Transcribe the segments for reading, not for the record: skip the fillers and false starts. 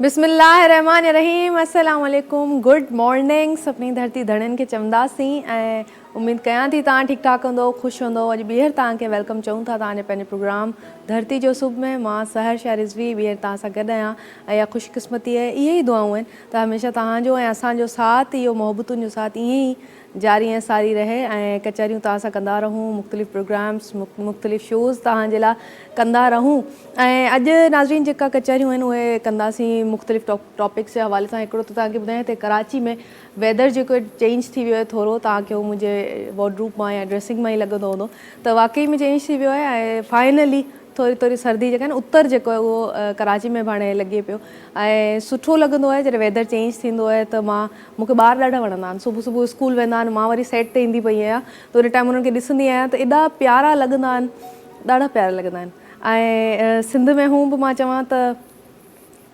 बिस्मिल्लाहिर्रहमानिर्रहीम, अस्सलाम वालेकुम, गुड मॉर्निंग। सभिनी धरती धड़नि खे चवंदासीं ऐं उमेद कयां थी तव्हां ठीकु ठाक हूंदो, ख़ुशि हूंदो। अॼु ॿीहर तव्हांखे वेलकम चऊं था तव्हांजे पंहिंजे प्रोग्राम धरती जो सुबुह में। मां सहर शाह रिज़वी ॿीहर तव्हां सां गॾु आहियां ऐं इहा ख़ुशकिस्मती आहे, इहे ई दुआऊं आहिनि त हमेशह तव्हांजो ऐं असांजो साथ, इहो मोहबतुनि जो साथ ईअं ई जारी ऐं सारी रहे ऐं कचहरियूं तव्हां सां कंदा रहूं, मुख़्तलिफ़ प्रोग्राम्स मुख़्तलिफ़ शोज़ तव्हांजे लाइ कंदा रहूं। ऐं अॼु नाज़रीन जेका कचहरियूं आहिनि उहे कंदासीं मुख़्तलिफ़ टॉपिक्स जे हवाले सां। हिकिड़ो त तव्हांखे ॿुधायां हिते कराची में वेदर जेको चेंज थी वियो आहे थोरो, तव्हांखे उहो मुंहिंजे वॉर्डरूब मां या ड्रेसिंग मां ई लॻंदो हूंदो त वाक़ई में चेंज थी वियो आहे ऐं फाइनली थोरी थोरी सर्दी जेका आहे न उत्तर जेको आहे उहो कराची में बि हाणे लॻे पियो ऐं सुठो लॻंदो आहे जॾहिं वेदर चेंज थींदो आहे। त मूंखे ॿार ॾाढा वणंदा आहिनि, सुबुह सुबुह स्कूल वेंदा आहिनि, मां वरी सेट ते ईंदी पई आहियां त उन टाइम उन्हनि खे ॾिसंदी आहियां त एॾा प्यारा लॻंदा आहिनि, ॾाढा प्यारा लॻंदा आहिनि। ऐं सिंध में हूं बि मां चवां त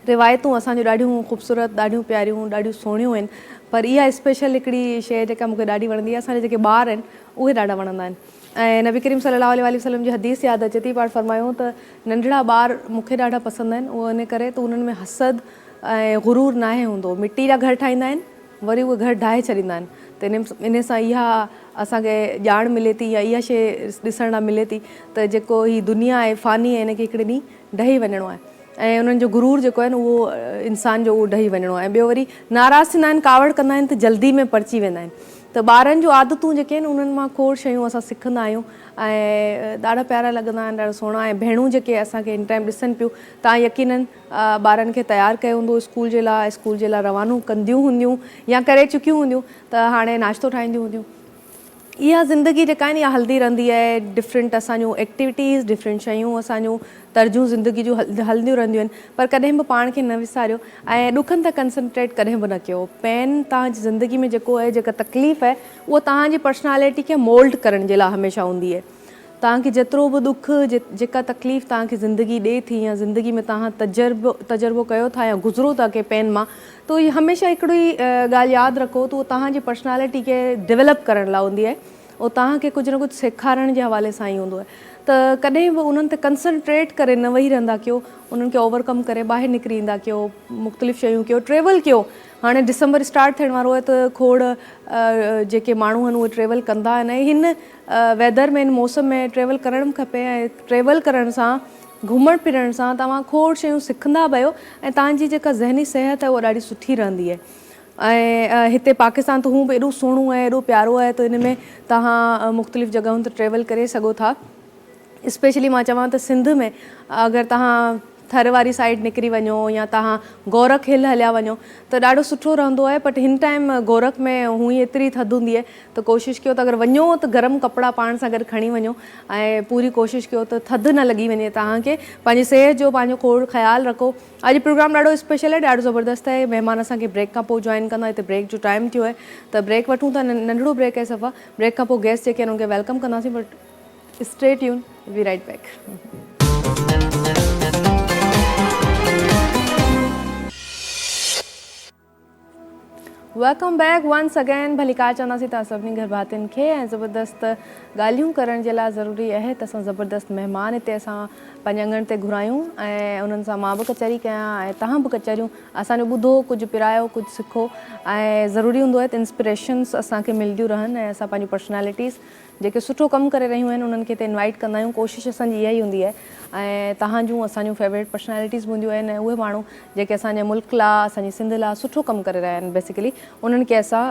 रिवायतूं असांजूं ॾाढियूं ख़ूबसूरत, ॾाढियूं प्यारियूं, ॾाढियूं सुहिणियूं आहिनि, पर इहा स्पेशल हिकिड़ी शइ जेका मूंखे ॾाढी वणंदी आहे, असांजा जेके ॿार आहिनि उहे ॾाढा वणंदा आहिनि। ऐं नबी करीम सल्लल्लाहु अलैहि वसल्लम जी हदीस यादि अचे थी, पाण फरमायूं त नंढड़ा ॿार मूंखे ॾाढा पसंदि आहिनि, उहो इन करे त उन्हनि में हसद ऐं गुरूर नाहे हूंदो। मिटी जा घर ठाहींदा आहिनि, वरी उहे घर ढाहे छॾींदा आहिनि, त इन सां इहा असांखे ॼाण मिले थी या इहा शइ ॾिसण लाइ मिले थी त जेको हीअ दुनिया आहे फ़ानी आहे, हिनखे हिकिड़े ॾींहुं ढही वञिणो आहे ऐं उन्हनि जो गुरूर जेको आहे न उहो इंसान जो उहो ढही वञिणो आहे। ॿियो वरी नाराज़ थींदा आहिनि, कावड़ कंदा आहिनि त जल्दी में पहुची वेंदा आहिनि। त ॿारनि जूं आदतूं जेके आहिनि उन्हनि मां खोड़ शयूं असां सिखंदा आहियूं ऐं ॾाढा प्यारा लॻंदा आहिनि, ॾाढा सुहिणा। ऐं भेणूं जेके असांखे हिन टाइम ॾिसनि पियूं, तव्हां यकीननि ॿारनि खे तयारु कयो हूंदो स्कूल जे लाइ रवानो कंदियूं हूंदियूं या करे चुकियूं हूंदियूं त हाणे नाश्तो ठाहींदियूं हूंदियूं। इहा ज़िंदगी जेका आहे न इहा हलंदी रहंदी आहे, डिफरेंट असांजूं एक्टिविटीज़, डिफरेंट शयूं असांजूं तर्जूं ज़िंदगी जूं हलंदियूं रहंदियूं आहिनि, पर कॾहिं बि पाण खे न विसारियो ऐं ॾुखनि ते कंसंट्रेट कॾहिं बि न कयो। पेन तव्हांजी ज़िंदगी में जेको आहे, जेका तकलीफ़ आहे उहा तव्हांजी पर्सनैलिटी खे मोल्ड करण जे लाइ हमेशह हूंदी आहे। तव्हांखे जेतिरो बि ॾुख, जेका तकलीफ़ तव्हांखे ज़िंदगी ॾिए थी या ज़िंदगी में तव्हां तजुर्बो कयो था या गुज़रो था कंहिं पेन मां, त इहा हमेशह हिकिड़ी ॻाल्हि यादि रखो त उहो तव्हांजी पर्सनैलिटी खे डेवलप करण लाइ हूंदी आहे, उहो तव्हांखे कुझु न कुझु सेखारण जे हवाले सां ई हूंदो आहे। त कॾहिं बि उन्हनि ते कंसंट्रेट करे न वेही रहंदा कयो, उन्हनि खे ओवरकम करे ॿाहिरि निकिरी ईंदा कयो, मुख़्तलिफ़ शयूं कयो, ट्रेवल कयो। हाणे डिसंबर स्टार्ट थियण वारो आहे त खोड़ जेके माण्हू आहिनि उहे ट्रेवल कंदा आहिनि ऐं हिन वेदर में, हिन मौसम में ट्रेवल करणु बि खपे ऐं ट्रेवल करण सां, घुमण फिरण सां तव्हां खोड़ शयूं सिखंदा बि आहियो ऐं तव्हांजी जेका ज़हनी सिहत आहे उहा ॾाढी सुठी रहंदी आहे। ऐं हिते पाकिस्तान त हूं बि एॾो सुहिणो आहे, एॾो प्यारो आहे, त हिन में तव्हां मुख़्तलिफ़ जॻहियुनि ते ट्रेवल करे सघो था। स्पेशली मां चवां त सिंध में अगरि तव्हां थर वारी साइड निकिरी वञो या तव्हां गोरख हिल हलिया वञो त ॾाढो सुठो रहंदो आहे। बट हिन टाइम गोरख में हूअं ई एतिरी थधि हूंदी आहे त कोशिशि कयो त अगरि वञो त गरम कपिड़ा पाण सां गॾु खणी वञो ऐं पूरी कोशिशि कयो त थधि न लॻी वञे तव्हांखे। पंहिंजी सिहत जो पंहिंजो खोड़ ख़्यालु रखो। अॼु प्रोग्राम ॾाढो स्पेशल आहे, ॾाढो ज़बरदस्त आहे। महिमान असांखे ब्रेक खां पोइ जॉइन कंदा, हिते ब्रेक जो टाइम थियो आहे त ब्रेक वठूं था, नंढिड़ो ब्रेक आहे सफ़ा। ब्रेक खां पोइ गेस्ट जेके आहिनि उनखे वेलकम कंदासीं, but stay tuned, we right back. Welcome back once again. भलीकार चवंदासीं तव्हां सभिनी घर भातियुनि खे ऐं ज़बरदस्त ॻाल्हियूं करण जे लाइ ज़रूरी आहे त असां ज़बरदस्त महिमान हिते असां पंहिंजे अंगण ते घुरायूं ऐं उन्हनि सां मां बि कचहरी कयां ऐं तव्हां बि कचहरियूं असांजो ॿुधो, कुझु पिरायो, कुझु सिखो ऐं ज़रूरी हूंदो आहे त इंस्पिरेशन्स असांखे मिलंदियूं रहनि ऐं असां पंहिंजी पर्सनैलिटीज़ जेके सुठो कमु करे रहियूं आहिनि उन्हनि खे हिते इनवाइट कंदा आहियूं। कोशिशि असांजी इहा ई हूंदी आहे ऐं तव्हां असांजूं फेवरेट पर्सनैलिटीज़ हूंदियूं आहिनि ऐं उहे माण्हू जेके असांजे मुल्क लाइ, असांजी सिंध लाइ सुठो कमु करे रहिया आहिनि, बेसिकली उन्हनि खे असां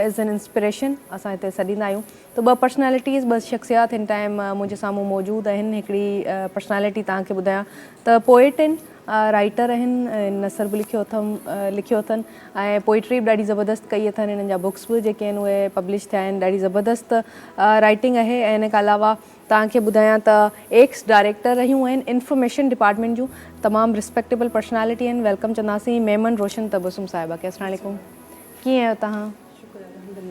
एज़ एन इंस्पिरेशन असां हिते सॾींदा आहियूं। त ॿ पर्सनैलिटीज़, ॿ शख़्सियात हिन टाइम मुंहिंजे साम्हूं मौजूदु आहिनि। हिकिड़ी पर्सनैलिटी तव्हांखे ॿुधायां त पोइट आहिनि, राइटर आहिनि, नसर बि लिखियो अथनि ऐं पोइट्री बि ॾाढी ज़बरदस्त कई अथनि। हिननि जा बुक्स बि जेके आहिनि उहे पब्लिश थिया आहिनि, ॾाढी ज़बरदस्त राइटिंग आहे। ऐं इन खां अलावा तव्हांखे ॿुधायां त एक्स डायरेक्टर रहियूं आहिनि इंफॉर्मेशन डिपार्टमेंट जूं, तमामु रिस्पेक्टेबल पर्सनैलिटी आहिनि। वेलकम चवंदासीं मेमन रोशन तबसुम साहिबा खे। अस्सलाम वालेकुम, कीअं आहियो तव्हां?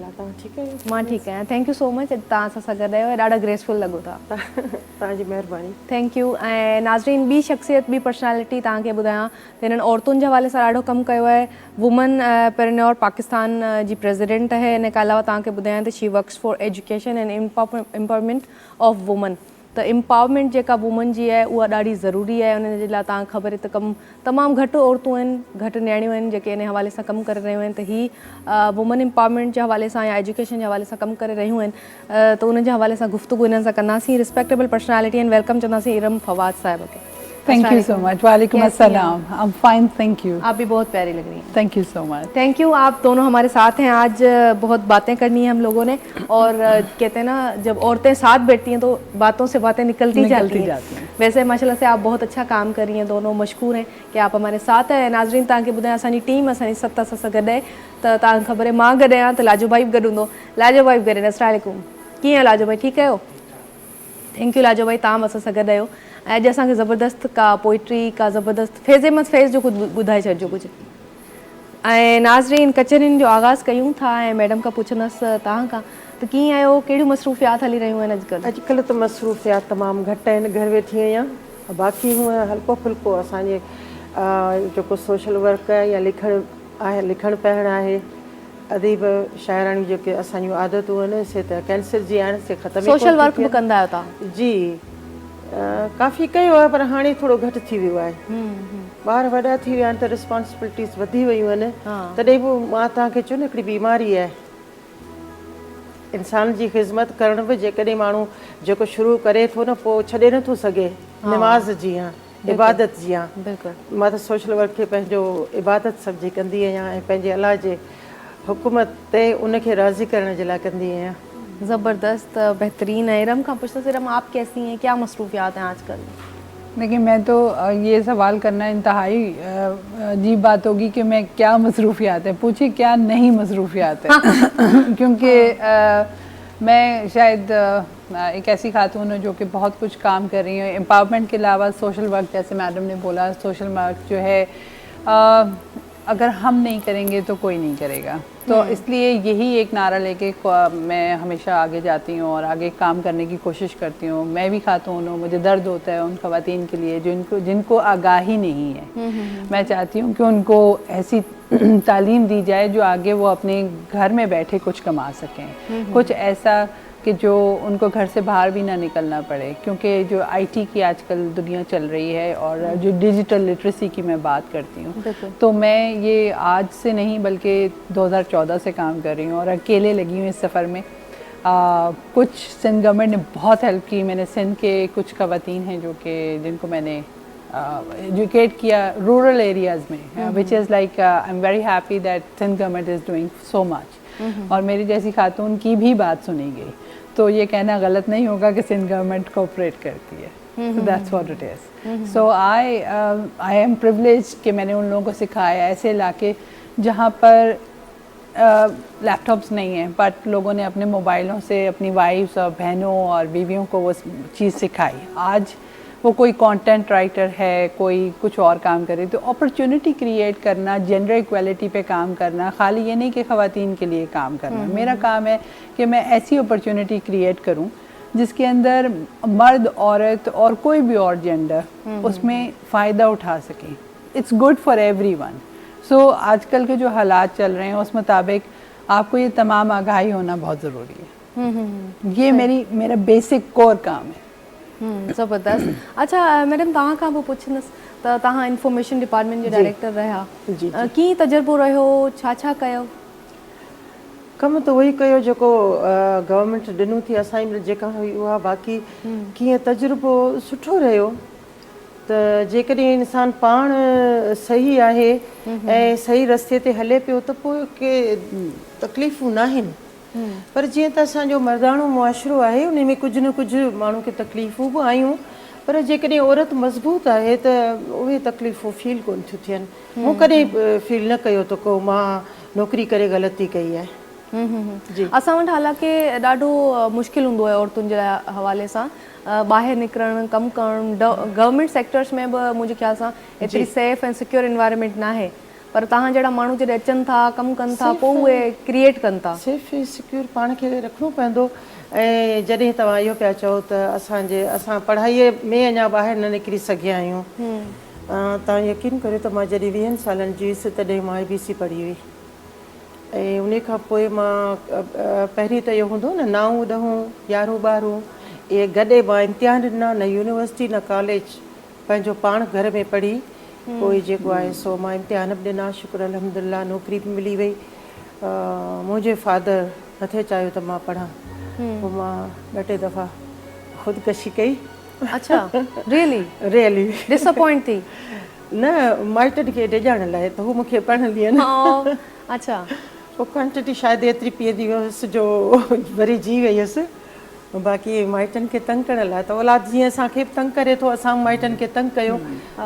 तव्हां ठीकु आहियो? मां ठीकु आहियां, थैंक यू सो मच तव्हां सां गॾु आहियो, ॾाढा ग्रेसफुल लॻो था। तव्हांजी महिरबानी, थैंक यू। ऐं नाज़रीन, ॿी शख़्सियत, ॿी पर्सनैलिटी तव्हांखे ॿुधायां त हिननि औरतुनि जे हवाले सां ॾाढो कमु कयो आहे। वुमन पेरन्योर पाकिस्तान जी प्रेसिडेंट आहे। इन खां अलावा तव्हांखे ॿुधायां त she works for education and empowerment of woman. त एम्पावरमेंट जेका वुमन जी आहे उहा ॾाढी ज़रूरी आहे। उन जे लाइ तव्हां ख़बर आहे त कमु तमामु घटि औरतूं आहिनि, घटि नियाणियूं आहिनि जेके इन हवाले सां कमु करे रहियूं आहिनि। त हीअ वुमन एम्पावरमेंट जे हवाले सां या एजुकेशन जे हवाले सां कमु करे रहियूं आहिनि, त उन जे हवाले सां गुफ़्तगू इन्हनि सां कंदासीं। रिस्पेक्टेबल पर्सनैलिटी एंड वेलकम चवंदासीं इरम फवाद साहिब खे। Thank you so much. वालेकुम अस्सलाम। I am fine, thank you. आप भी बहुत प्यारी लग रही हैं। Thank you so much. Thank you. आप दोनों हमारे साथ हैं आज। बहुत बातें करनी है हम लोगों ने, और कहते हैं ना जब औरतें साथ बैठती हैं तो बातों से बातें निकलती जाती हैं। वैसे माशाल्लाह से आप बहुत अच्छा काम कर रही हैं, दोनों मशकूर हैं कि आप हमारे साथ हैं। नाज़रीन तव्हांखे ॿुधायां असांजी टीम असांजी सत असां गॾु आहे, त तव्हांखे ख़बर आहे मां गॾु आहियां त लाजो भाई बि गॾु हूंदो। लाजो भाई बि गॾु आहिनि। अस्सलाम वालेकुम। कीअं आहियो लाजो भाई, ठीकु आहियो? थैंक यू लाजो भाई, तव्हां बि असां सां गॾु आहियो। ऐं अॼु असांखे ज़बरदस्त का पोइट्री का ज़बरदस्त फेज़ फेज़ जो कुझु ॿुधाए छॾिजो कुझु। ऐं नाज़रीन कचरियुनि जो आगाज़ कयूं था ऐं मैडम खां पुछंदसि तव्हां खां त कीअं आहियो, कहिड़ियूं मसरूफ़ियात हली रहियूं आहिनि अॼुकल्ह? अॼुकल्ह त मसरूफ़ियात तमामु घटि आहिनि, घर वेठी आहियां। बाक़ी हूअं हल्को फुल्को असांजे जेको सोशल वर्क आहे या लिखणु आहे, लिखणु पढ़णु आहे, अदीब शाइराणी जेके असांजूं आदतूं आहिनि से त कैंसर जी आहिनि, से ख़तमु। सोशल वर्क बि कंदा आहियो तव्हां? जी काफ़ी कयो आहे, पर हाणे थोरो घटि थी वियो आहे। ॿार वॾा थी विया आहिनि त रिस्पॉन्सिबिलिटीज़ वधी वियूं आहिनि। तॾहिं बि मां तव्हांखे चयो न हिकिड़ी बीमारी आहे इंसान जी ख़िदमत करण बि। जेकॾहिं माण्हू जेको शुरू करे थो न पोइ छॾे नथो सघे, नमाज़ जीअं इबादत जीअं। बिल्कुलु मां त सोशल वर्क खे पंहिंजो इबादत सम्झी कंदी आहियां ऐं पंहिंजे अलाह जे हुकूमत ते उनखे राज़ी करण जे लाइ कंदी आहियां। ज़बरदस्त, बेहतरीन है। इरम का पूछता इरम आप कैसी हैं, क्या मसरूफियात हैं आजकल? देखिए मैं तो ये सवाल करना इंतहाई अजीब बात होगी कि मैं क्या मसरूफियात है, पूछिए क्या नहीं मसरूफियात है। क्योंकि मैं शायद एक ऐसी खातून हूँ जो कि बहुत कुछ काम कर रही हूँ एम्पावरमेंट के अलावा। सोशल वर्क जैसे मैडम ने बोला, सोशल वर्क जो है अगर हम नहीं करेंगे तो कोई नहीं करेगा। तो इसलिए यही एक नारा लेके मैं हमेशा आगे जाती हूँ और आगे काम करने की कोशिश करती हूँ। मैं भी खातून हूँ, मुझे दर्द होता है उन ख़वातीन के लिए जिनको आगाही नहीं है। मैं चाहती हूँ कि उनको ऐसी तालीम दी जाए जो आगे वो अपने घर में बैठे कुछ कमा सकें, कुछ ऐसा कि जो उनको घर से बाहर भी ना निकलना पड़े। क्योंकि जो आईटी की आजकल दुनिया चल रही है और जो डिजिटल लिटरेसी की मैं बात करती हूँ, तो मैं ये आज से नहीं बल्कि 2014 से काम कर रही हूँ और अकेले लगी हूँ इस सफ़र में। कुछ सिंध गवर्नमेंट ने बहुत हेल्प की। मैंने सिंध के कुछ ख़वातीन हैं जो कि जिनको मैंने एजुकेट किया रूरल एरियाज़ में, which is like I am very happy that Sindh government is doing so much. और मेरी जैसी खातून की भी बात सुनी गई, तो ये कहना गलत नहीं होगा कि सिंध गवर्नमेंट कोऑपरेट करती है। So that's what it is. So I am privilege कि मैंने उन लोगों को सिखाया ऐसे इलाके जहाँ पर लैपटॉप्स नहीं हैं, बट लोगों ने अपने मोबाइलों से अपनी वाइफ्स और बहनों और बीवियों को वो चीज़ सिखाई। आज वो कोई कंटेंट राइटर है, कोई कुछ और काम करे, तो अपॉर्चुनिटी क्रिएट करना, जेंडर इक्वालिटी पे काम करना, खाली ये नहीं कि ख़वातीन के लिए काम करना। मेरा काम है कि मैं ऐसी अपॉर्चुनिटी क्रिएट करूं जिसके अंदर मर्द, औरत और कोई भी और जेंडर उसमें फ़ायदा उठा सके। It's good for everyone. So आजकल के जो हालात चल रहे हैं उस मुताबिक आपको ये तमाम आगाही होना बहुत ज़रूरी है। ये मेरा बेसिक कोर काम है। ज़बरदस्त। अच्छा मैडम तव्हां खां बि पुछंदसि त तव्हां इंफॉर्मेशन डिपार्टमेंट जे डायरेक्टर रहिया, कीअं तजुर्बो रहियो, छा छा कयो? कमु त उहो ई कयो जेको गवर्नमेंट ॾिनो थी असांजी जेका हुई उहा। बाक़ी कीअं तजुर्बो सुठो रहियो त जेकॾहिं इंसानु पाण सही आहे ऐं सही रस्ते ते हले पियो त पोइ के तकलीफ़ूं न आहिनि। पर जीअं त असांजो मर्दाणो मुआशिरो आहे उन में कुझु न कुझु माण्हू खे तकलीफ़ूं बि आयूं, पर जेकॾहिं औरत मज़बूत आहे त उहे तकलीफ़ूं फील कोन थियूं थियनि। मूं कॾहिं फील न कयो त को मां नौकिरी करे ग़लती कई आहे। जी असां वटि हालांकि ॾाढो मुश्किल हूंदो आहे औरतुनि जे हवाले सां ॿाहिरि निकिरणु, कमु करणु। गवर्नमेंट सेक्टर्स में बि मुंहिंजे ख़्याल सां एतिरी सेफ ऐं सिक्योर एनवायरनमेंट न आहे, पर तव्हां जहिड़ा माण्हू जॾहिं अचनि था, कमु कनि था, पोइ उहे क्रिएट कनि था। सेफ ऐं सिक्योर पाण खे रखिणो पवंदो। ऐं जॾहिं तव्हां इहो पिया चओ त असां पढ़ाईअ में अञा ॿाहिरि न निकिरी सघिया आहियूं, तव्हां यकीन करियो त मां जॾहिं 20 सालनि जी हुअसि तॾहिं मां IBC पढ़ी हुई। ऐं उन खां पोइ मां पहिरीं त इहो हूंदो न 9, 10, 11, 12 इहे गॾे मां इम्तिहान ॾिना, न यूनिवर्सिटी न कॉलेज, पंहिंजो पाण घर में पढ़ी पोइ जेको आहे सो मां इम्तिहान बि ॾिना, शुक्र अल्हम्दुलिल्लाह नौकिरी बि मिली वई। मुंहिंजे फादर नथे चाहियो त मां पढ़ां, पोइ मां 2 दफ़ा ख़ुदकशी कई। अच्छा, रियली डिसअपॉइंट थी? न, माइटनि खे डिॼण लाइ त हू मूंखे पढ़ंदी आहिनि। अच्छा, पोइ क्वांटिटी शायदि एतिरी पीअंदी हुअसि जो वरी जी वई हुअसि। बाक़ी माइटनि खे तंग करण लाइ त औलाद जीअं असांखे बि तंग करे थो, असां माइटनि खे तंग कयूं,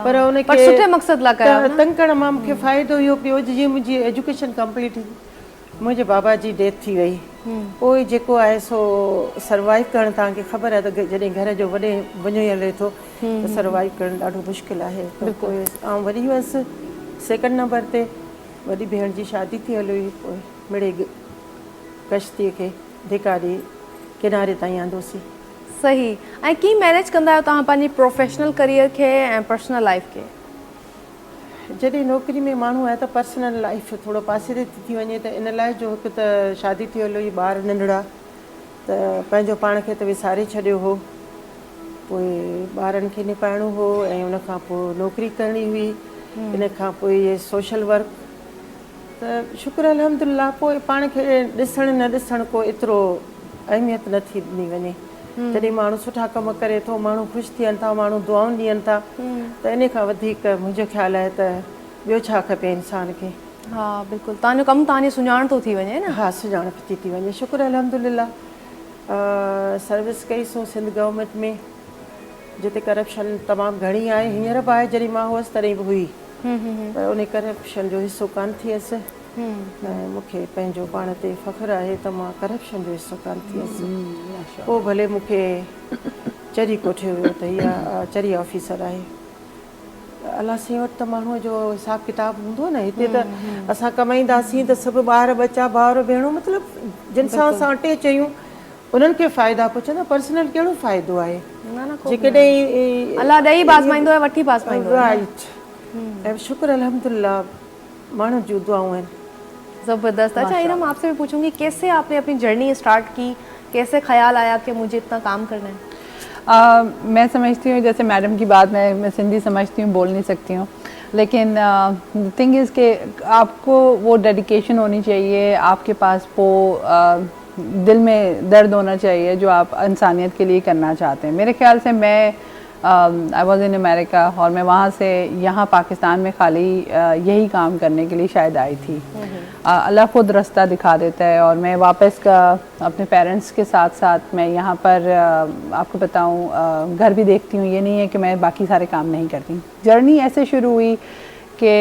पर उनखे सुठे मक़सद लाइ कयो न? तंग करण मां मूंखे फ़ाइदो इहो पियो, जीअं मुंहिंजी एजुकेशन कंप्लीट थी, मुंहिंजे बाबा जी डेथ थी वई, पोइ जेको आहे सो सर्वाइव करणु तव्हांखे ख़बर आहे त जॾहिं घर जो वॾे वञो हले थो त सर्वाइव करणु ॾाढो मुश्किल आहे। त पोइ आउं वरी हुअसि 2nd नंबर ते, वॾी भेण जी शादी थी हली हुई, पोइ मिड़े कश्तीअ खे धिका ॾेई किनारे ताईं आंदोसीं। सही। ऐं कीअं मैनेज कंदा आहियो तव्हां पंहिंजी प्रोफेशनल करियर खे ऐं पर्सनल लाइफ खे? जॾहिं नौकिरी में माण्हू आहे त पर्सनल लाइफ थोरो पासे ते थी वञे, त इन लाइ जो हिकु त शादी थी हली हुई, ॿार नंढड़ा, त पंहिंजो पाण खे त विसारे छॾियो हो, पोइ ॿारनि खे निपाइणो हो ऐं उनखां पोइ नौकिरी करणी हुई, इन खां पोइ इहे सोशल वर्क, त शुक्र अल्हम्दुलिल्लाह पोइ पाण खे ॾिसणु न ॾिसणु को एतिरो अहमियत नथी ॾिनी वञे। जॾहिं माण्हू सुठा कम करे थो, माण्हू ख़ुशि थियनि था, माण्हू दुआऊं ॾियनि था, त इन खां वधीक मुंहिंजो ख़्यालु आहे त ॿियो छा खपे इंसान खे। हा बिल्कुलु, तव्हांजो कमु तव्हांजी सुञाण थो थी वञे न? हा, सुञाणप थी वञे, शुक्र अल्हम्दुलिल्लाह। सर्विस कईसूं सिंध गवर्नमेंट में, जिते करप्शन तमामु घणी आहे, हींअर बि आहे, जॾहिं मां हुअसि तॾहिं बि हुई, पर उन करप्शन जो हिसो कान थियसि, ऐं मूंखे पंहिंजो पाण ते फ़ख़्रु आहे त मां करप्शन जो हिसो कान थियसि। पोइ भले मूंखे चरी कोठियो वियो त इहा चरी ऑफिसर आहे, अलाह साईं वटि त माण्हूअ जो हिसाबु किताबु हूंदो न। हिते त असां कमाईंदासीं त सभु ॿार बच्चा भाउर भेणूं, मतिलबु जिन सां असां अटे चयूं उन्हनि खे फ़ाइदा पुछंदा, पर्सनल कहिड़ो फ़ाइदो आहे? जेकॾहिं अलाह ॾेई बाज़माईंदो आहे, वठी बाज़माईंदो आहे। राइट। ऐं शुक्र अल्हम्दुलिल्लाह माण्हू जूं दुआऊं आहिनि। ज़बरदस्त। अच्छा इरम, आपसे भी पूछूंगी, कैसे आपने अपनी जर्नी स्टार्ट की, कैसे ख्याल आया कि मुझे इतना काम करना है? मैं समझती हूँ, जैसे मैडम की बात मैं सिंधी समझती हूँ, बोल नहीं सकती हूँ, लेकिन थिंग इज़ कि आपको वो डेडिकेशन होनी चाहिए, आपके पास वो दिल में दर्द होना चाहिए जो आप इंसानियत के लिए करना चाहते हैं। मेरे ख्याल से मैं आई वॉज इन अमेरिका, और मैं वहाँ से यहाँ पाकिस्तान में खाली यही काम करने के लिए शायद आई थी। अल्लाह खुद रास्ता दिखा देता है, और मैं वापस का अपने पेरेंट्स के साथ साथ मैं यहाँ पर आपको बताऊँ घर भी देखती हूँ। ये नहीं है कि मैं बाकी सारे काम नहीं करती। जर्नी ऐसे शुरू हुई कि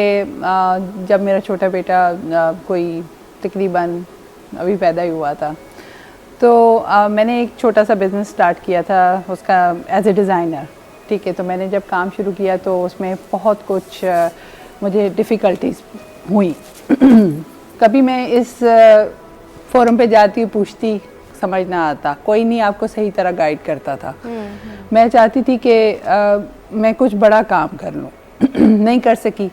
जब मेरा छोटा बेटा कोई तकरीबन अभी पैदा ही हुआ था, तो मैंने एक छोटा सा बिज़नेस स्टार्ट किया था उसका एज ए डिज़ाइनर। ठीक है, तो मैंने जब काम शुरू किया तो उसमें बहुत कुछ मुझे डिफ़िकल्टीज हुई। कभी मैं इस फोरम पे जाती हूँ, पूछती, समझ ना आता, कोई नहीं आपको सही तरह गाइड करता था। मैं चाहती थी कि मैं कुछ बड़ा काम कर लूँ, नहीं कर सकी।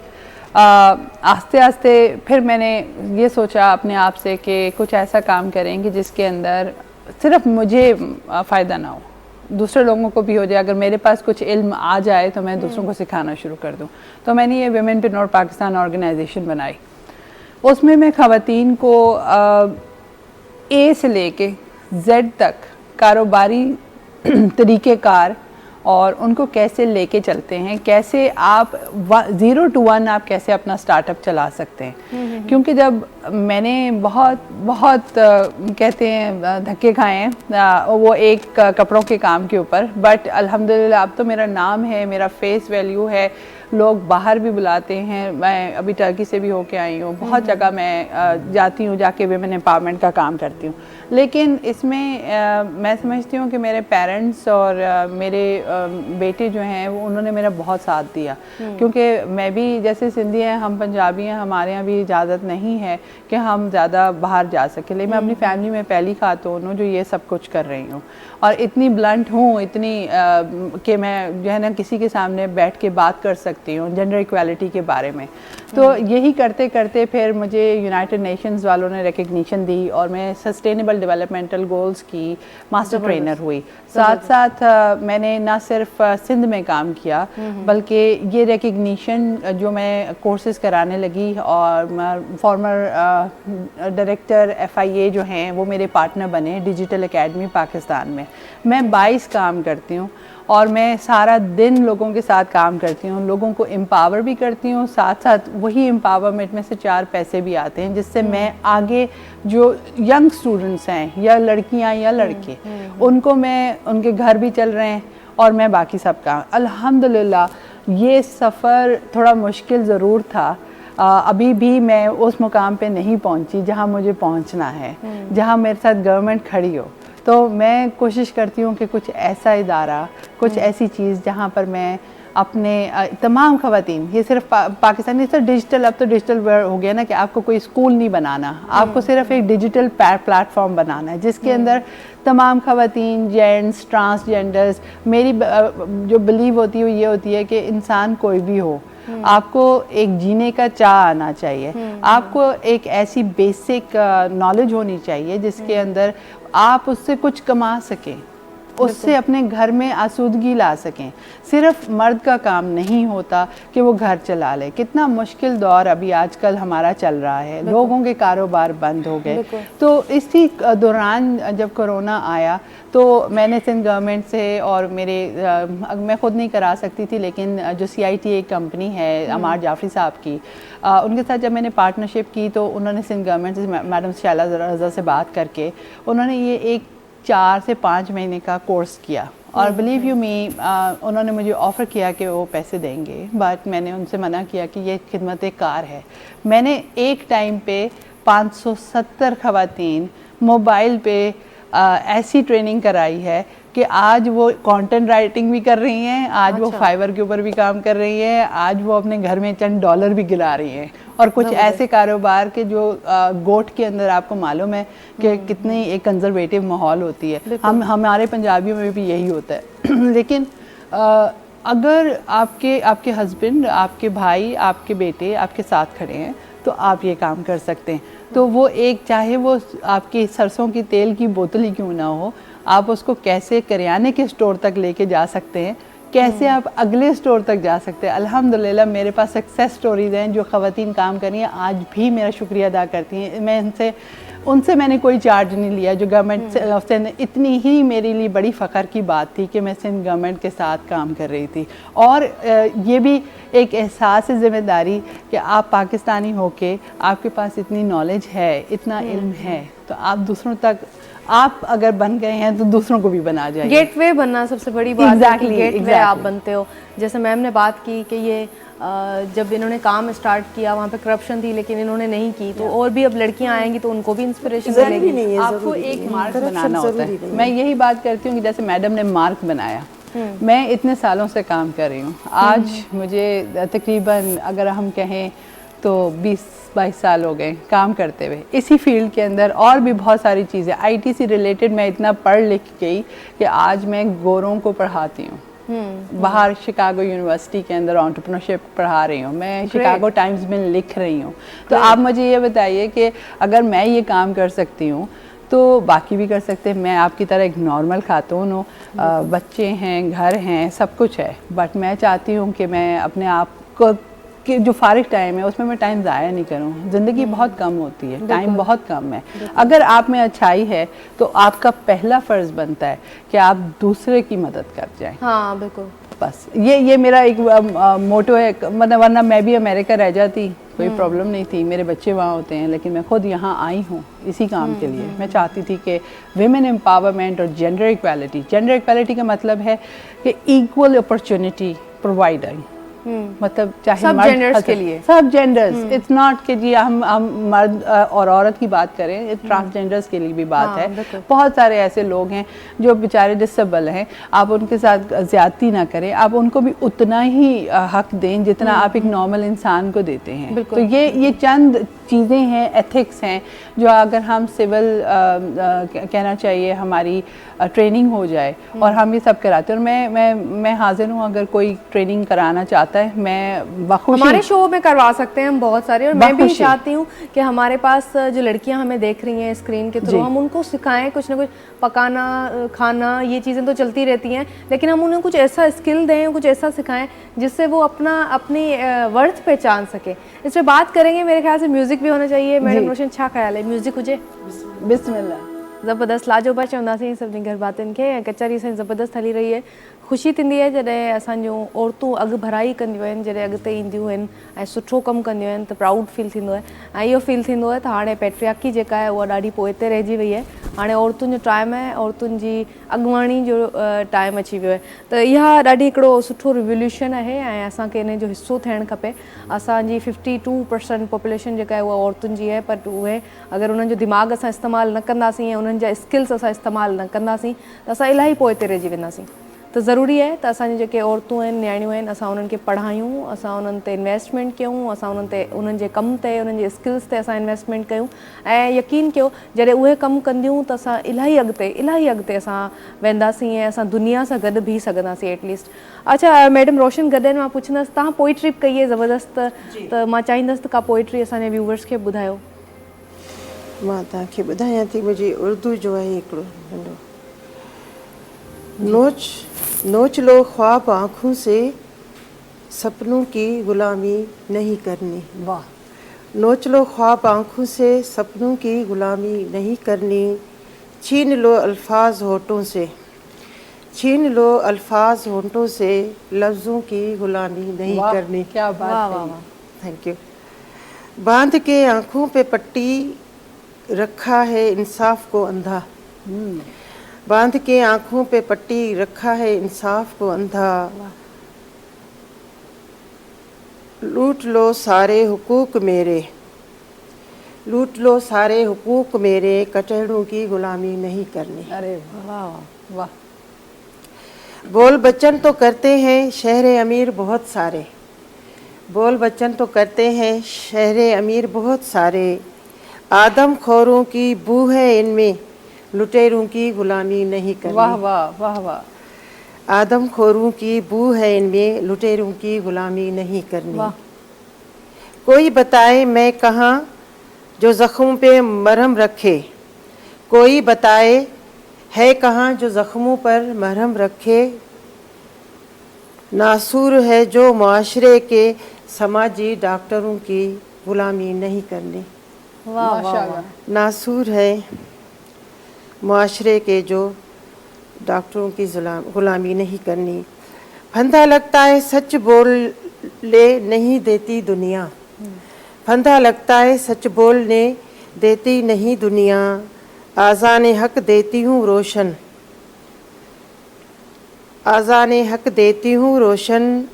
आस्ते आस्ते फिर मैंने ये सोचा अपने आप से कि कुछ ऐसा काम करेंगे जिसके अंदर सिर्फ मुझे फ़ायदा ना हो, दूसरे लोगों को भी हो जाए। अगर मेरे पास कुछ इल्म आ जाए तो मैं दूसरों को सिखाना शुरू कर दूँ। तो मैंने ये वुमेनप्रेन्योर पाकिस्तान ऑर्गेनाइजेशन बनाई। उसमें मैं ख़वातीन को ए से लेके जेड तक कारोबारी तरीक़ेकार और उनको कैसे लेके चलते हैं, कैसे आप 0 to 1 आप कैसे अपना स्टार्टअप चला सकते हैं। क्योंकि जब मैंने बहुत कहते हैं धक्के खाए हैं वो एक कपड़ों के काम के ऊपर, बट अल्हम्दुलिल्लाह अब तो मेरा नाम है, मेरा फेस वैल्यू है, लोग बाहर भी बुलाते हैं। मैं अभी टर्की से भी होके आई हूँ, बहुत जगह मैं जाती हूँ, जाके वुमेन एम्पावरमेंट का काम करती हूँ। लेकिन इसमें मैं समझती हूँ कि मेरे पेरेंट्स और मेरे बेटे जो हैं वो उन्होंने मेरा बहुत साथ दिया। क्योंकि मैं भी जैसे सिंधी हैं, हम पंजाबी हैं, हमारे यहाँ भी इजाज़त नहीं है कि हम ज़्यादा बाहर जा सकें। लेकिन मैं अपनी फैमिली में पहली खातून हूँ जो ये सब कुछ कर रही हूँ, और इतनी ब्लंट हूँ, इतनी कि मैं जो है ना किसी के सामने बैठ के बात कर सकती सकती हूँ जेंडर इक्वालिटी के बारे में। तो यही करते करते फिर मुझे यूनाइटेड नेशंस वालों ने रिकग्निशन दी और मैं सस्टेनेबल डेवलपमेंटल गोल्स की मास्टर ट्रेनर हुई। साथ साथ मैंने ना सिर्फ सिंध में काम किया बल्कि ये रिकग्निशन जो मैं कोर्सेज कराने लगी और फॉर्मर डायरेक्टर FIA जो हैं वो मेरे पार्टनर बने डिजिटल एकेडमी पाकिस्तान में। मैं 22 काम करती हूँ और मैं सारा दिन लोगों के साथ काम करती हूँ, लोगों को एम्पावर भी करती हूँ, साथ साथ वही एम्पावरमेंट में से 4 पैसे भी आते हैं जिससे मैं आगे जो यंग स्टूडेंट्स हैं या लड़कियाँ या लड़के उनको मैं उनके घर भी चल रहे हैं और मैं बाकी सब काम अल्हम्दुलिल्लाह। ये सफ़र थोड़ा मुश्किल ज़रूर था, अभी भी मैं उस मुकाम पे नहीं पहुंची जहां मुझे पहुंचना है, जहां मेरे साथ गवर्नमेंट खड़ी हो। तो मैं कोशिश करती हूँ कि कुछ ऐसा इदारा, कुछ ऐसी चीज़ जहाँ पर मैं अपने तमाम ख़वातीन, ये सिर्फ पाकिस्तानी तो डिजिटल, अब तो डिजिटल हो गया ना कि आपको कोई स्कूल नहीं बनाना, आपको सिर्फ एक डिजिटल प्लेटफॉर्म बनाना है जिसके अंदर तमाम ख़वातीन, जेंट्स, ट्रांसजेंडर्स, मेरी जो बिलीव होती है वो ये होती है कि इंसान कोई भी हो, आपको एक जीने का चाह आना चाहिए, आपको एक ऐसी बेसिक नॉलेज होनी चाहिए जिसके अंदर आप उससे कुछ कमा सकें, उससे अपने घर में आसूदगी ला सकें। सिर्फ मर्द का काम नहीं होता कि वो घर चला ले। कितना मुश्किल दौर अभी आजकल हमारा चल रहा है, लोगों के कारोबार बंद हो गए। तो इसी दौरान जब कोरोना आया तो मैंने सिंध गवर्नमेंट से और मेरे मैं ख़ुद नहीं करा सकती थी लेकिन जो CITA कंपनी है अमार जाफरी साहब की, उनके साथ जब मैंने पार्टनरशिप की तो उन्होंने सिंध गवर्नमेंट से मैडम शैला रज़ा से बात करके उन्होंने ये एक 4 से 5 महीने का कोर्स किया और बिलीव यू मी उन्होंने मुझे ऑफ़र किया कि वो पैसे देंगे, बट मैंने उनसे मना किया कि ये खिदमत कार है। मैंने एक टाइम पे 570 ख़वातीन मोबाइल पे ऐसी ट्रेनिंग कराई है कि आज वो कंटेंट राइटिंग भी कर रही हैं, आज वो फाइवर के ऊपर भी काम कर रही हैं, आज वो अपने घर में चंद डॉलर भी गिरा रही हैं और कुछ ऐसे कारोबार के जो गोट के अंदर आपको मालूम है कि कितनी एक कंजर्वेटिव माहौल होती है। हमारे पंजाबियों में भी यही होता है लेकिन अगर आपके हस्बैंड, आपके भाई, आपके बेटे आपके साथ खड़े हैं तो आप ये काम कर सकते हैं। तो वो एक, चाहे वो आपकी सरसों की तेल की बोतल ही क्यों ना हो, आप उसको कैसे करियाने के स्टोर तक लेके जा सकते हैं, कैसे आप अगले स्टोर तक जा सकते हैं। अल्हम्दुलिल्लाह मेरे पास सक्सेस स्टोरीज़ हैं जो ख़वातीन काम कर रही हैं, आज भी मेरा शुक्रिया अदा करती हैं। मैं उनसे मैंने कोई चार्ज नहीं लिया। जो गवर्नमेंट से इतनी ही मेरे लिए बड़ी फ़ख्र की बात थी कि मैं सिंध गवर्नमेंट के साथ काम कर रही थी और ये भी एक एहसास है ज़िम्मेदारी कि आप पाकिस्तानी होके आपके पास इतनी नॉलेज है, इतना इल्म है, तो आप दूसरों तक, आप अगर बन गए हैं तो दूसरों को भी बना जाइए। गेटवे बनना सबसे बड़ी बात है कि गेटवे आप बनते हो। जैसे मैम ने बात की कि ये जब इन्होंने काम स्टार्ट किया वहाँ पे करप्शन थी लेकिन इन्होंने नहीं की, तो और भी अब लड़कियाँ आएंगी तो उनको भी इंस्पिरेशन मिलेगी। आपको एक मार्क बनाना होता है। मैं यही बात करती हूँ कि जैसे मैडम ने मार्क बनाया, मैं इतने सालों से काम कर रही हूँ, आज मुझे तकरीबन अगर हम कहें तो 20-22 साल हो गए काम करते हुए इसी फील्ड के अंदर। और भी बहुत सारी चीज़ें IT से रिलेटेड मैं इतना पढ़ लिख गई कि आज मैं गोरों को पढ़ाती हूँ। बाहर शिकागो यूनिवर्सिटी के अंदर एंटरप्रेन्योरशिप पढ़ा रही हूँ, मैं शिकागो टाइम्स में लिख रही हूँ। तो आप मुझे ये बताइए कि अगर मैं ये काम कर सकती हूँ तो बाकी भी कर सकते हैं। मैं आपकी तरह एक नॉर्मल खातून हूँ, बच्चे हैं, घर हैं, सब कुछ है, बट मैं चाहती हूँ कि मैं अपने आप को कि जो फारिग टाइम है उसमें मैं टाइम ज़ाया नहीं करूँ। ज़िंदगी बहुत कम होती है, टाइम बहुत कम है। अगर आप में अच्छाई है तो आपका पहला फ़र्ज़ बनता है कि आप दूसरे की मदद कर जाएं। हाँ बिल्कुल, बस ये मेरा एक मोटो है। मतलब वरना मैं भी अमेरिका रह जाती, कोई प्रॉब्लम नहीं थी, मेरे बच्चे वहाँ होते हैं, लेकिन मैं खुद यहाँ आई हूँ इसी काम के लिए। मैं चाहती थी कि विमेन एम्पावरमेंट और जेंडर इक्वालिटी का मतलब है कि इक्वल अपॉर्चुनिटी प्रोवाइडिंग, मतलब चाहे सब जेंडर्स के लिए, सब जेंडर्स, इट्स नॉट कि जी हम मर्द और औरत की बात करें, ट्रांसजेंडर्स के लिए भी बात है। बहुत सारे ऐसे लोग हैं जो बेचारे डिसेबल हैं, आप उनके साथ ज्यादती ना करें, आप उनको भी उतना ही हक दें जितना आप एक नॉर्मल इंसान को देते हैं। तो ये चंद चीज़ें हैं, एथिक्स हैं, जो अगर हम सिविल कहना चाहिए हमारी ट्रेनिंग हो जाए और हम ये सब कराते हैं। और मैं हाजिर हूँ, अगर कोई ट्रेनिंग कराना चाहता है, मैं बखुशी हमारे शो में करवा सकते हैं हम बहुत सारे, और मैं भी बखुशी। चाहती हूँ कि हमारे पास जो लड़कियां हमें देख रही हैं स्क्रीन के थ्रू, हम उनको सिखाएं कुछ ना कुछ, पकाना, खाना, ये चीज़ें तो चलती रहती हैं, लेकिन हम उन्हें कुछ ऐसा स्किल दें, कुछ ऐसा सिखाएं जिससे वो अपनी वर्थ पहचान सके। इस पर बात करेंगे। मेरे ख्याल से म्यूज़िक भी होना चाहिए। मैडम रोशन, छा ख्याल है म्यूज़िक हुजे? बिस्मिल्लाह। ज़बरदस्त, लाजोबा चवंदासीं सभिनी घर बातियुनि खे। ऐं कचहरी असांजी ज़बरदस्त हली रही आहे। ख़ुशी थींदी आहे जॾहिं असांजूं औरतूं अॻु भराई कंदियूं आहिनि, जॾहिं अॻिते ईंदियूं आहिनि ऐं सुठो कमु कंदियूं आहिनि त प्राउड फील थींदो आहे। ऐं इहो फील थींदो आहे त हाणे पैट्रियार्की जेका आहे उहा ॾाढी पोइते रहिजी वई आहे। हाणे औरतुनि जो टाइम आहे, औरतुनि जी अॻुवाणी जो टाइम अची वियो आहे। त इहा ॾाढी हिकिड़ो सुठो रिवोल्यूशन आहे ऐं असांखे इन जो हिसो थियणु खपे। असांजी 52% पॉपुलेशन जेका आहे उहा औरतुनि जी आहे, पर उहे अगरि उन्हनि जो दिमाग़ असां इस्तेमालु न कंदासीं ऐं उन्हनि जा स्किल्स असां इस्तेमालु न कंदासीं त असां इलाही पोइते रहिजी वेंदासीं। त ज़रूरी आहे त असांजी जेके औरतूं आहिनि, न्याणियूं आहिनि, असां उन्हनि खे पढ़ायूं, असां उन्हनि ते इन्वेस्टमेंट कयूं, असां उन्हनि ते, उन्हनि जे कम ते, उन्हनि जे स्किल्स ते असां इन्वेस्टमेंट कयूं। ऐं यकीन कयो जॾहिं उहे कमु कंदियूं त असां इलाही अॻिते असां वेंदासीं ऐं असां दुनिया सां गॾु बीह सघंदासीं एटलीस्ट। अच्छा मैडम रोशन, गॾु मां पुछंदसि, तव्हां पोइट्री कई आहे ज़बरदस्त, त मां चाहींदसि त का पोइट्री असांजे व्यूवर्स खे ॿुधायो। मां तव्हांखे ॿुधायां थी, मुंहिंजी उर्दू जो आहे हिकिड़ो नंढो। नोच लो ख्वाब आँखों से, सपनों की गुलामी नहीं करनी। वाह। नोच लो ख्वाब आँखों से, सपनों की गुलामी नहीं करनी। छीन लो अल्फाज होठों से, छीन लो अल्फाज होठों से, लफ्ज़ों की गुलामी नहीं करनी। क्या बात है। Thank you. बांध के आँखों पे पट्टी रखा है इंसाफ को अंधा, बांध के आँखों पे पट्टी रखा है इंसाफ को अंधा। लूट लो सारे हुकूक मेरे, लूट लो सारे हुकूक मेरे, कटहरों की गुलामी नहीं करनी। अरे वाह वाह। बोल बच्चन तो करते हैं शहरे अमीर बहुत सारे, बोल बच्चन तो करते हैं शहरे अमीर बहुत सारे। आदम खोरों की बू है इनमें, लुटेरों की गुलामी नहीं करनी। वाह वाह वाह वाह। आदम खोरों की बू है इनमें, लुटेरों की गुलामी नहीं करनी। वाह। कोई बताए मैं कहाँ जो जख्मों पे मरहम रखे, कोई बताए है कहाँ जो जख्मों पर मरहम रखे। नासूर है जो मुआशरे के समाजी डॉक्टरों की गुलामी नहीं करनी। वाह वाह। नासूर है मुआशरे के जो डॉक्टरों की गुलामी नहीं करनी। फंदा लगता है सच बोलने नहीं देती दुनिया, फंदा लगता है सच बोलने देती नहीं दुनिया। आज़ान हक देती हूँ रोशन, आज़ान हक देती हूँ रोशन,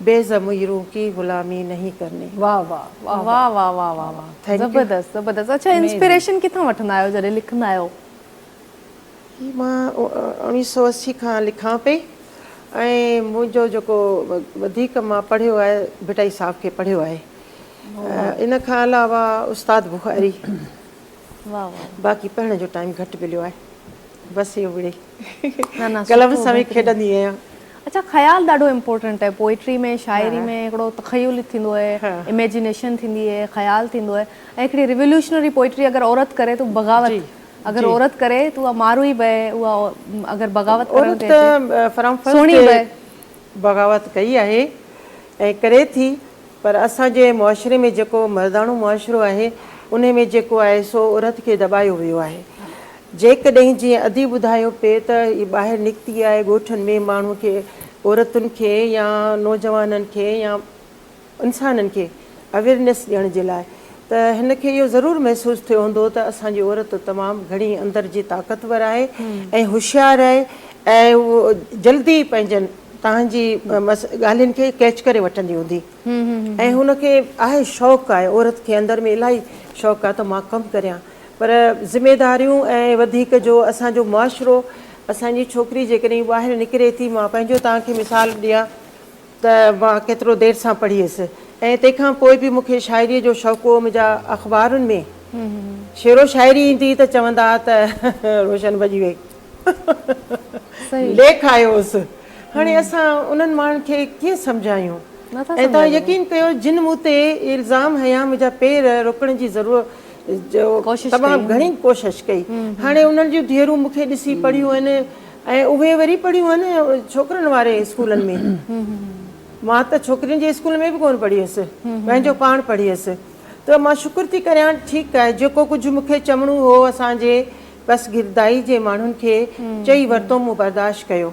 बेज़मीरों की गुलामी नहीं करनी। वाह वाह वाह वाह वाह वाह वाह वाह, ज़बरदस्त ज़बरदस्त। अच्छा, इंस्पिरेशन किथां वठंदा आहियो जॾहिं लिखंदा आहियो? मां 1980 खां लिखां पई ऐं मुंहिंजो जेको वधीक मां पढ़ियो आहे भिटाई साहब खे पढ़ियो आहे। इन खां अलावा उस्ताद बुखारी। वाह वाह। बाक़ी पढ़ण जो टाइम घटि मिलियो आहे, बसि इहो मिड़े न कलम सां बि खेॾंदी आहियां। अच्छा, ख़्याल ॾाढो इम्पोर्टेंट आहे पोइट्री में, शाइरी में। हिकिड़ो तख़युल थींदो आहे, इमेजिनेशन थींदी आहे, ख़्याल थींदो आहे। ऐं हिकिड़ी रिवोल्यूशनरी पोइट्री अगरि औरत करे त बग़ावत, अगरि औरत करे त उहा मारू ई बहे, उहा अगरि बग़ावत औरत बग़ावत कई आहे ऐं करे थी, पर असांजे मुआशरे में जेको मर्दाणो मुआशरो आहे उन में जेको आहे सो औरत खे दॿायो वियो आहे। जेकॾहिं जीअं अधी ॿुधायो पिए त हीअ ॿाहिरि निकिती आहे ॻोठनि में माण्हू खे, औरतुनि खे या नौजवाननि खे या इंसाननि खे अवेयरनेस ॾियण जे लाइ, त हिन खे इहो ज़रूरु महसूसु थियो हूंदो त असांजी औरत तमामु घणी अंदरि जी ताक़तवर आहे ऐं होशियारु आहे ऐं उहो जल्दी पंहिंजनि तव्हांजी ॻाल्हियुनि खे कैच करे वठंदी हूंदी ऐं हुनखे आहे शौक़ु आहे, औरत खे अंदरि में इलाही शौक़ु आहे त मां कमु करियां। पर ज़िमेदारियूं ऐं वधीक जो असांजो मुआशिरो, असांजी छोकिरी जेकॾहिं ॿाहिरि निकिरे थी, मां पंहिंजो तव्हांखे मिसाल ॾियां त मां केतिरो देरि सां पढ़ी हुअसि ऐं तंहिंखां पोइ बि मूंखे शाइरीअ जो शौक़ु हो। मुंहिंजा अख़बारुनि में शेरो शाइरी ईंदी त चवंदा त रोशन भॼी वई, लेख आयो हुअसि हाणे असां उन्हनि माण्हुनि खे कीअं सम्झायूं नथा ऐं तव्हां यकीन कयो जिन मूं ते इल्ज़ाम हया मुंहिंजा पेर रुकण जी ज़रूरत जो कोशिश तमामु घणी कोशिशि कई हाणे उन्हनि जूं धीअरूं मूंखे ॾिसी पढ़ियूं आहिनि ऐं उहे वरी पढ़ियूं आहिनि छोकिरनि वारे स्कूलनि में मां त छोकिरियुनि जे स्कूल में बि कोन पढ़ी हुअसि पंहिंजो पाण पढ़ी हुअसि त मां शुक्र थी करियां ठीकु आहे जेको कुझु मूंखे चवणो हो असांजे बसि गिरदाई जे माण्हुनि खे चई वरितो मूं बर्दाश्त कयो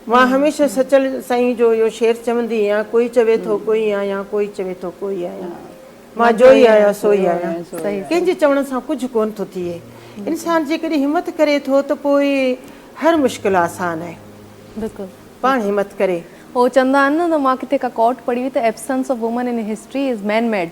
मां हमेशह सचल साईं जो इहो शेर चवंदी आहियां कोई चवे थो कोई आहियां कोई चवे थो कोई आहियां मां जो ई आहियां सो ई आहियां कंहिंजे चवण सां कुझु कोन थो थिए इंसानु जेकॾहिं हिमत करे थो त पोइ हर मुश्किल आसान आहे बिल्कुलु पाण हिमत करे हो चवंदा आहिनि न त मां किथे का कोट पढ़ी हुई त absence of woman in history is man made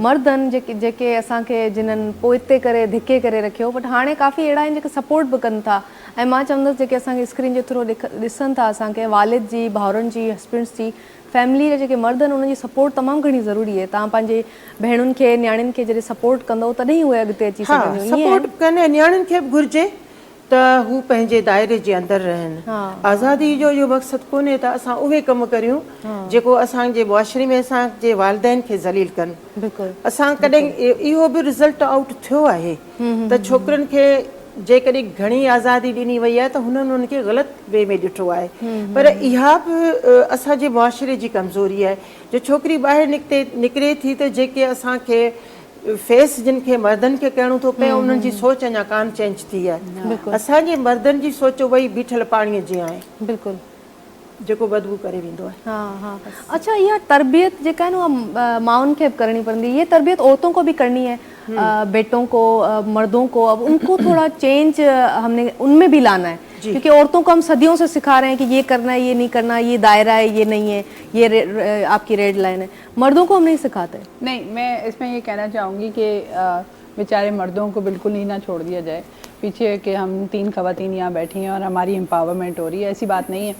मर्दनि जेके असांखे जिन्हनि पोइते करे धिके करे रखियो बट हाणे काफ़ी अहिड़ा आहिनि जेके सपोर्ट बि कनि था ऐं मां चवंदसि जेके असांखे स्क्रीन जे थ्रू ॾिसनि था असांखे वालिद जी भाउरनि जी हस्बैंड्स जी फैमिली जा जेके मर्द आहिनि उन्हनि जी सपोर्ट तमामु घणी ज़रूरी आहे तव्हां पंहिंजे भेणुनि खे न्याणियुनि खे जॾहिं सपोर्ट कंदव तॾहिं उहे अॻिते अची सघंदियूं सपोर्ट कनि न्याणियुनि खे बि घुरिजे त हू पंहिंजे दाइरे जे अंदरि रहनि आज़ादी जो इहो मक़सदु कोन्हे त असां उहे कमु करियूं जेको असांजे मुआशरे में असांजे वालिदैन खे ज़लील कनि बिल्कुलु असां कॾहिं इहो बि रिज़ल्ट आउट थियो आहे त छोकिरनि खे जेकॾहिं घणी आज़ादी ॾिनी वई आहे त हुननि उनखे ग़लति वे में ॾिठो आहे पर इहा बि असांजे मुआशरे जी कमज़ोरी आहे जो छोकिरी ॿाहिरि निकिरे थी त जेके असांखे फेस जिन खे मर्दनि खे करिणो थो पए उन्हनि जी सोच अञा कान चेंज थी आहे असांजे मर्दनि जी सोच वई बीठल पाणीअ जी आहे बिल्कुलु जेको बदबू करे वेंदो आहे हाँ हाँ अच्छा यह तरबियत जेका है ना माउन के करनी पड़ती है ये तरबियत औरतों को भी करनी है बेटों को मर्दों को अब उनको थोड़ा चेंज हमने उनमें भी लाना है क्योंकि औरतों को हम सदियों से सिखा रहे हैं कि ये करना है ये नहीं करना ये दायरा है ये नहीं है ये आपकी रेड लाइन है मर्दों को हम नहीं सिखाते नहीं मैं इसमें ये कहना चाहूँगी कि बेचारे मर्दों को बिल्कुल ही ना छोड़ दिया जाए पीछे कि हम 3 ख़वातीन यहाँ बैठी हैं और हमारी एम्पावरमेंट हो रही है ऐसी बात नहीं है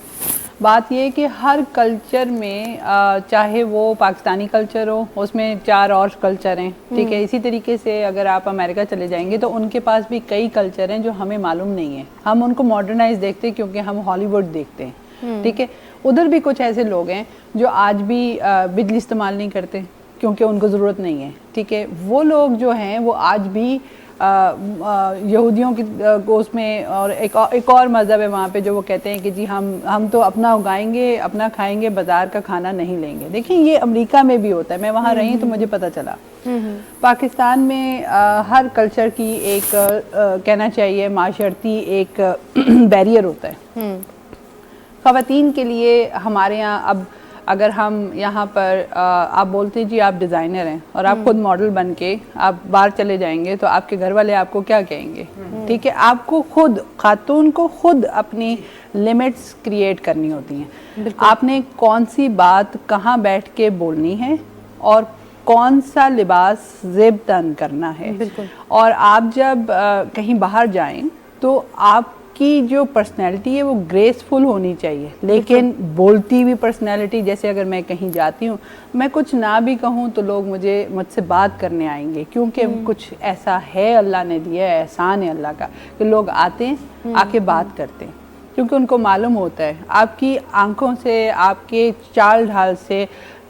बात ये है कि हर कल्चर में चाहे वो पाकिस्तानी कल्चर हो उसमें 4 और कल्चर हैं ठीक है इसी तरीके से अगर आप अमेरिका चले जाएंगे तो उनके पास भी कई कल्चर हैं जो हमें मालूम नहीं है हम उनको मॉडर्नाइज देखते हैं क्योंकि हम हॉलीवुड देखते हैं ठीक है उधर भी कुछ ऐसे लोग हैं जो आज भी बिजली इस्तेमाल नहीं करते क्योंकि उनको ज़रूरत नहीं है ठीक है वो लोग जो हैं वो आज भी यहूदियों की उसमें और एक और मज़हब है वहाँ पे जो वो कहते हैं कि जी हम तो अपना उगाएंगे अपना खाएंगे बाज़ार का खाना नहीं लेंगे देखिए ये अमेरिका में भी होता है मैं वहाँ रही तो मुझे पता चला पाकिस्तान में हर कल्चर की एक कहना चाहिए माशरती एक बैरियर होता है ख़वातीन के लिए हमारे यहाँ अब अगर हम यहाँ पर आप बोलते हैं जी आप डिज़ाइनर हैं और आप खुद मॉडल बन के आप बाहर चले जाएंगे तो आपके घर वाले आपको क्या कहेंगे ठीक है आपको खुद खातून को खुद अपनी लिमिट्स क्रिएट करनी होती हैं आपने कौन सी बात कहाँ बैठ के बोलनी है और कौन सा लिबास ज़ेब तन करना है और आप जब कहीं बाहर जाएं तो आप की जो पर्सनैलिटी है वो ग्रेसफुल होनी चाहिए लेकिन बोलती हुई पर्सनैलिटी जैसे अगर मैं कहीं जाती हूँ मैं कुछ ना भी कहूँ तो लोग मुझसे बात करने आएंगे क्योंकि कुछ ऐसा है अल्लाह ने दिया है एहसान है अल्लाह का कि लोग आते हैं आके बात करते हैं क्योंकि उनको मालूम होता है आपकी आंखों से आपके चाल ढाल से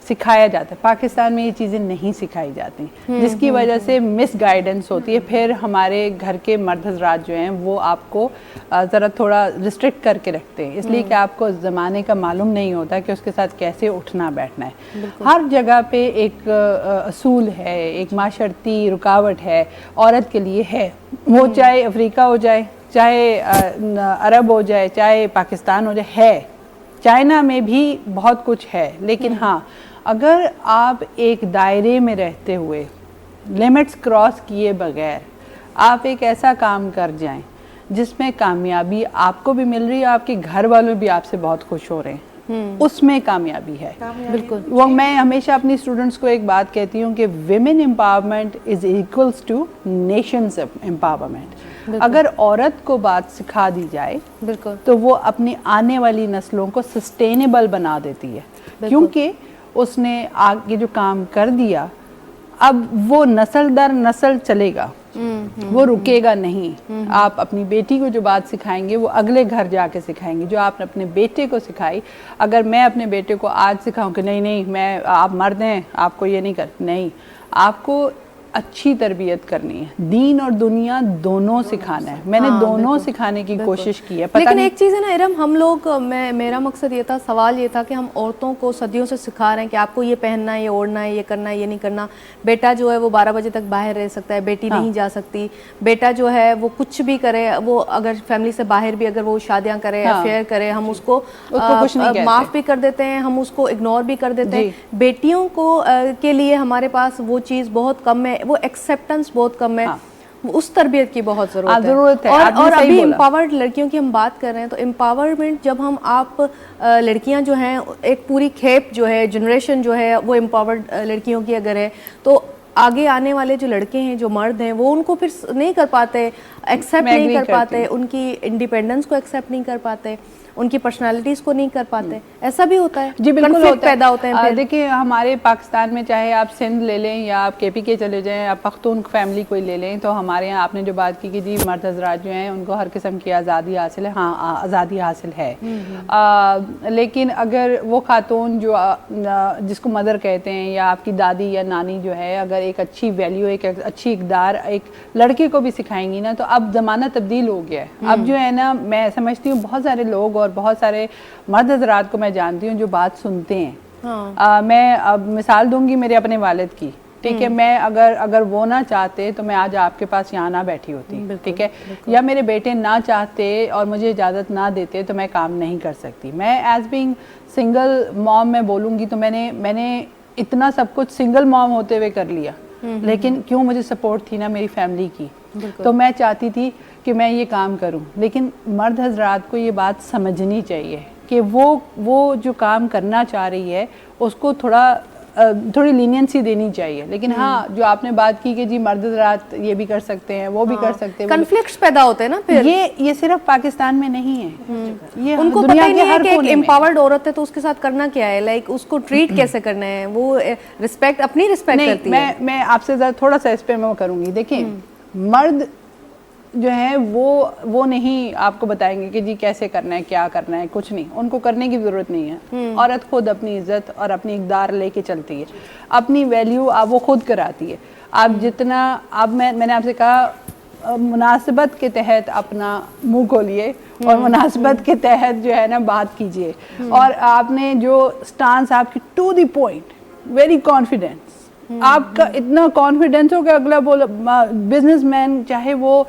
सिखाया जाता है पाकिस्तान में ये चीज़ें नहीं सिखाई जाती जिसकी वजह से मिस गाइडेंस होती है फिर हमारे घर के मर्द हज़रात जो हैं वो आपको ज़रा थोड़ा रिस्ट्रिक्ट करके रखते हैं इसलिए कि आपको ज़माने का मालूम नहीं होता कि उसके साथ कैसे उठना बैठना है हर जगह पे एक असूल है एक माशरती रुकावट है औरत के लिए है वो चाहे अफ्रीका हो जाए चाहे अरब हो जाए चाहे पाकिस्तान हो जाए है चाइना में भी बहुत कुछ है लेकिन हाँ अगर आप एक दायरे में रहते हुए लिमिट्स क्रॉस किए बगैर आप एक ऐसा काम कर जाएं जिसमें कामयाबी आपको भी मिल रही है आपके घर वालों भी आपसे बहुत खुश हो रहे हैं उसमें कामयाबी है बिल्कुल वो मैं हमेशा अपनी स्टूडेंट्स को एक बात कहती हूँ कि women empowerment is equals two nations empowerment अगर औरत को बात सिखा दी जाए बिल्कुल तो वो अपनी आने वाली नस्लों को सस्टेनेबल बना देती है क्योंकि उसने आगे जो काम कर दिया अब वो नस्ल दर नस्ल चलेगा وہ رکے گا نہیں. آپ اپنی بیٹی کو جو بات سکھائیں گے وہ اگلے گھر جا کے سکھائیں گے. جو آپ نے اپنے بیٹے کو سکھائی, اگر میں اپنے بیٹے کو آج سکھاؤں کہ نہیں آپ مرد ہیں, آپ کو یہ نہیں نہیں, آپ کو اچھی تربیت کرنی ہے, دین اور دنیا دونوں سکھانا ہے. میں نے دونوں سکھانے کی کوشش کی ہے. لیکن ایک چیز ہے نا ارم, ہم لوگ, میرا مقصد یہ تھا, سوال یہ تھا کہ ہم عورتوں کو صدیوں سے سکھا رہے ہیں کہ آپ کو یہ پہننا ہے, یہ اوڑھنا ہے, یہ کرنا ہے, یہ نہیں کرنا. بیٹا جو ہے وہ 12 بجے تک باہر رہ سکتا ہے, بیٹی نہیں جا سکتی. بیٹا جو ہے وہ کچھ بھی کرے, وہ اگر فیملی سے باہر بھی اگر وہ شادیاں کرے, افیئر کرے, ہم اس کو معاف بھی کر دیتے ہیں, ہم اس کو اگنور بھی کر دیتے ہیں. بیٹیوں کو کے لیے ہمارے پاس وہ چیز بہت کم ہے, وہ ایکسیپٹنس بہت کم ہے, اس تربیت کی بہت ضرورت ہے. اور ابھی امپاورڈ لڑکیوں کی ہم بات کر رہے ہیں, تو امپاورمنٹ جب ہم آپ لڑکیاں جو ہیں, ایک پوری کھیپ جو ہے, جنریشن جو ہے وہ امپاورڈ لڑکیوں کی اگر ہے, تو آگے آنے والے جو لڑکے ہیں, جو مرد ہیں, وہ ان کو پھر نہیں کر پاتے, ایکسیپٹ نہیں کر پاتے, ان کی انڈیپینڈنس کو ایکسیپٹ نہیں کر پاتے, ان کی پرسنالٹیز کو نہیں کر پاتے. ایسا بھی ہوتا ہے. جی بالکل ہوتا پیدا ہوتے ہیں. دیکھیں ہمارے پاکستان میں چاہے آپ سندھ لے لیں یا آپ KP چلے جائیں, آپ پختون فیملی کوئی لے لیں, تو ہمارے یہاں آپ نے جو بات کی کہ جی مرد حضرات جو ہیں ان کو ہر قسم کی آزادی حاصل ہے. ہاں آزادی حاصل ہے, لیکن اگر وہ خاتون جو جس کو مدر کہتے ہیں, یا آپ کی دادی یا نانی جو ہے, اگر ایک اچھی ویلیو, ایک اچھی اقدار ایک لڑکے کو بھی سکھائیں گی نا, تو اب زمانہ تبدیل ہو گیا ہے. اب جو ہے نا, میں سمجھتی ہوں بہت سارے لوگ اور بہت سارے مرد حضرات کو میں جانتی ہوں جو بات سنتے ہیں. میں اب مثال دوں گی میرے اپنے والد کی, ٹھیک ہے. میں اگر وہ نہ چاہتے تو میں آج آپ کے پاس یہاں نہ بیٹھی ہوتی, ٹھیک ہے. یا میرے بیٹے نہ چاہتے اور مجھے اجازت نہ دیتے تو میں کام نہیں کر سکتی. میں ایز بینگ سنگل موم میں بولوں گی تو میں نے اتنا سب کچھ سنگل موم ہوتے ہوئے کر لیا, لیکن کیوں, مجھے سپورٹ تھی نا میری فیملی کی, تو میں چاہتی تھی کہ میں یہ کام کروں. لیکن مرد حضرات کو یہ بات سمجھنی چاہیے کہ وہ جو کام کرنا چاہ رہی ہے اس کو تھوڑی لینینسی دینی چاہیے. لیکن ہاں, جو آپ نے بات کی کہ جی مرد حضرات یہ بھی کر سکتے ہیں, وہ بھی کر سکتے ہیں, کنفلکٹس پیدا ہوتے ہیں نا. پھر یہ صرف پاکستان میں نہیں ہے, یہ ان کو پتہ ہی نہیں ہے کہ ایک امپاورڈ عورت ہے تو اس کے ساتھ کرنا کیا ہے, لائک اس کو ٹریٹ کیسے کرنا ہے. وہ رسپیکٹ, اپنی رسپیکٹ کرتی ہے. میں آپ سے تھوڑا سا اس پہ میں کروں گی. دیکھیں مرد جو ہیں وہ نہیں آپ کو بتائیں گے کہ جی کیسے کرنا ہے, کیا کرنا ہے, کچھ نہیں. ان کو کرنے کی ضرورت نہیں ہے. عورت خود اپنی عزت اور اپنی اقدار لے کے چلتی ہے, اپنی ویلیو وہ خود کراتی ہے. آپ جتنا, اب میں نے آپ سے کہا مناسبت کے تحت اپنا منہ کھولیے اور مناسبت کے تحت جو ہے نا بات کیجیے. اور آپ نے جو سٹانس آپ کی to the point, very confidence, آپ کا اتنا کانفیڈنس ہو کہ اگلا بزنس مین چاہے وہ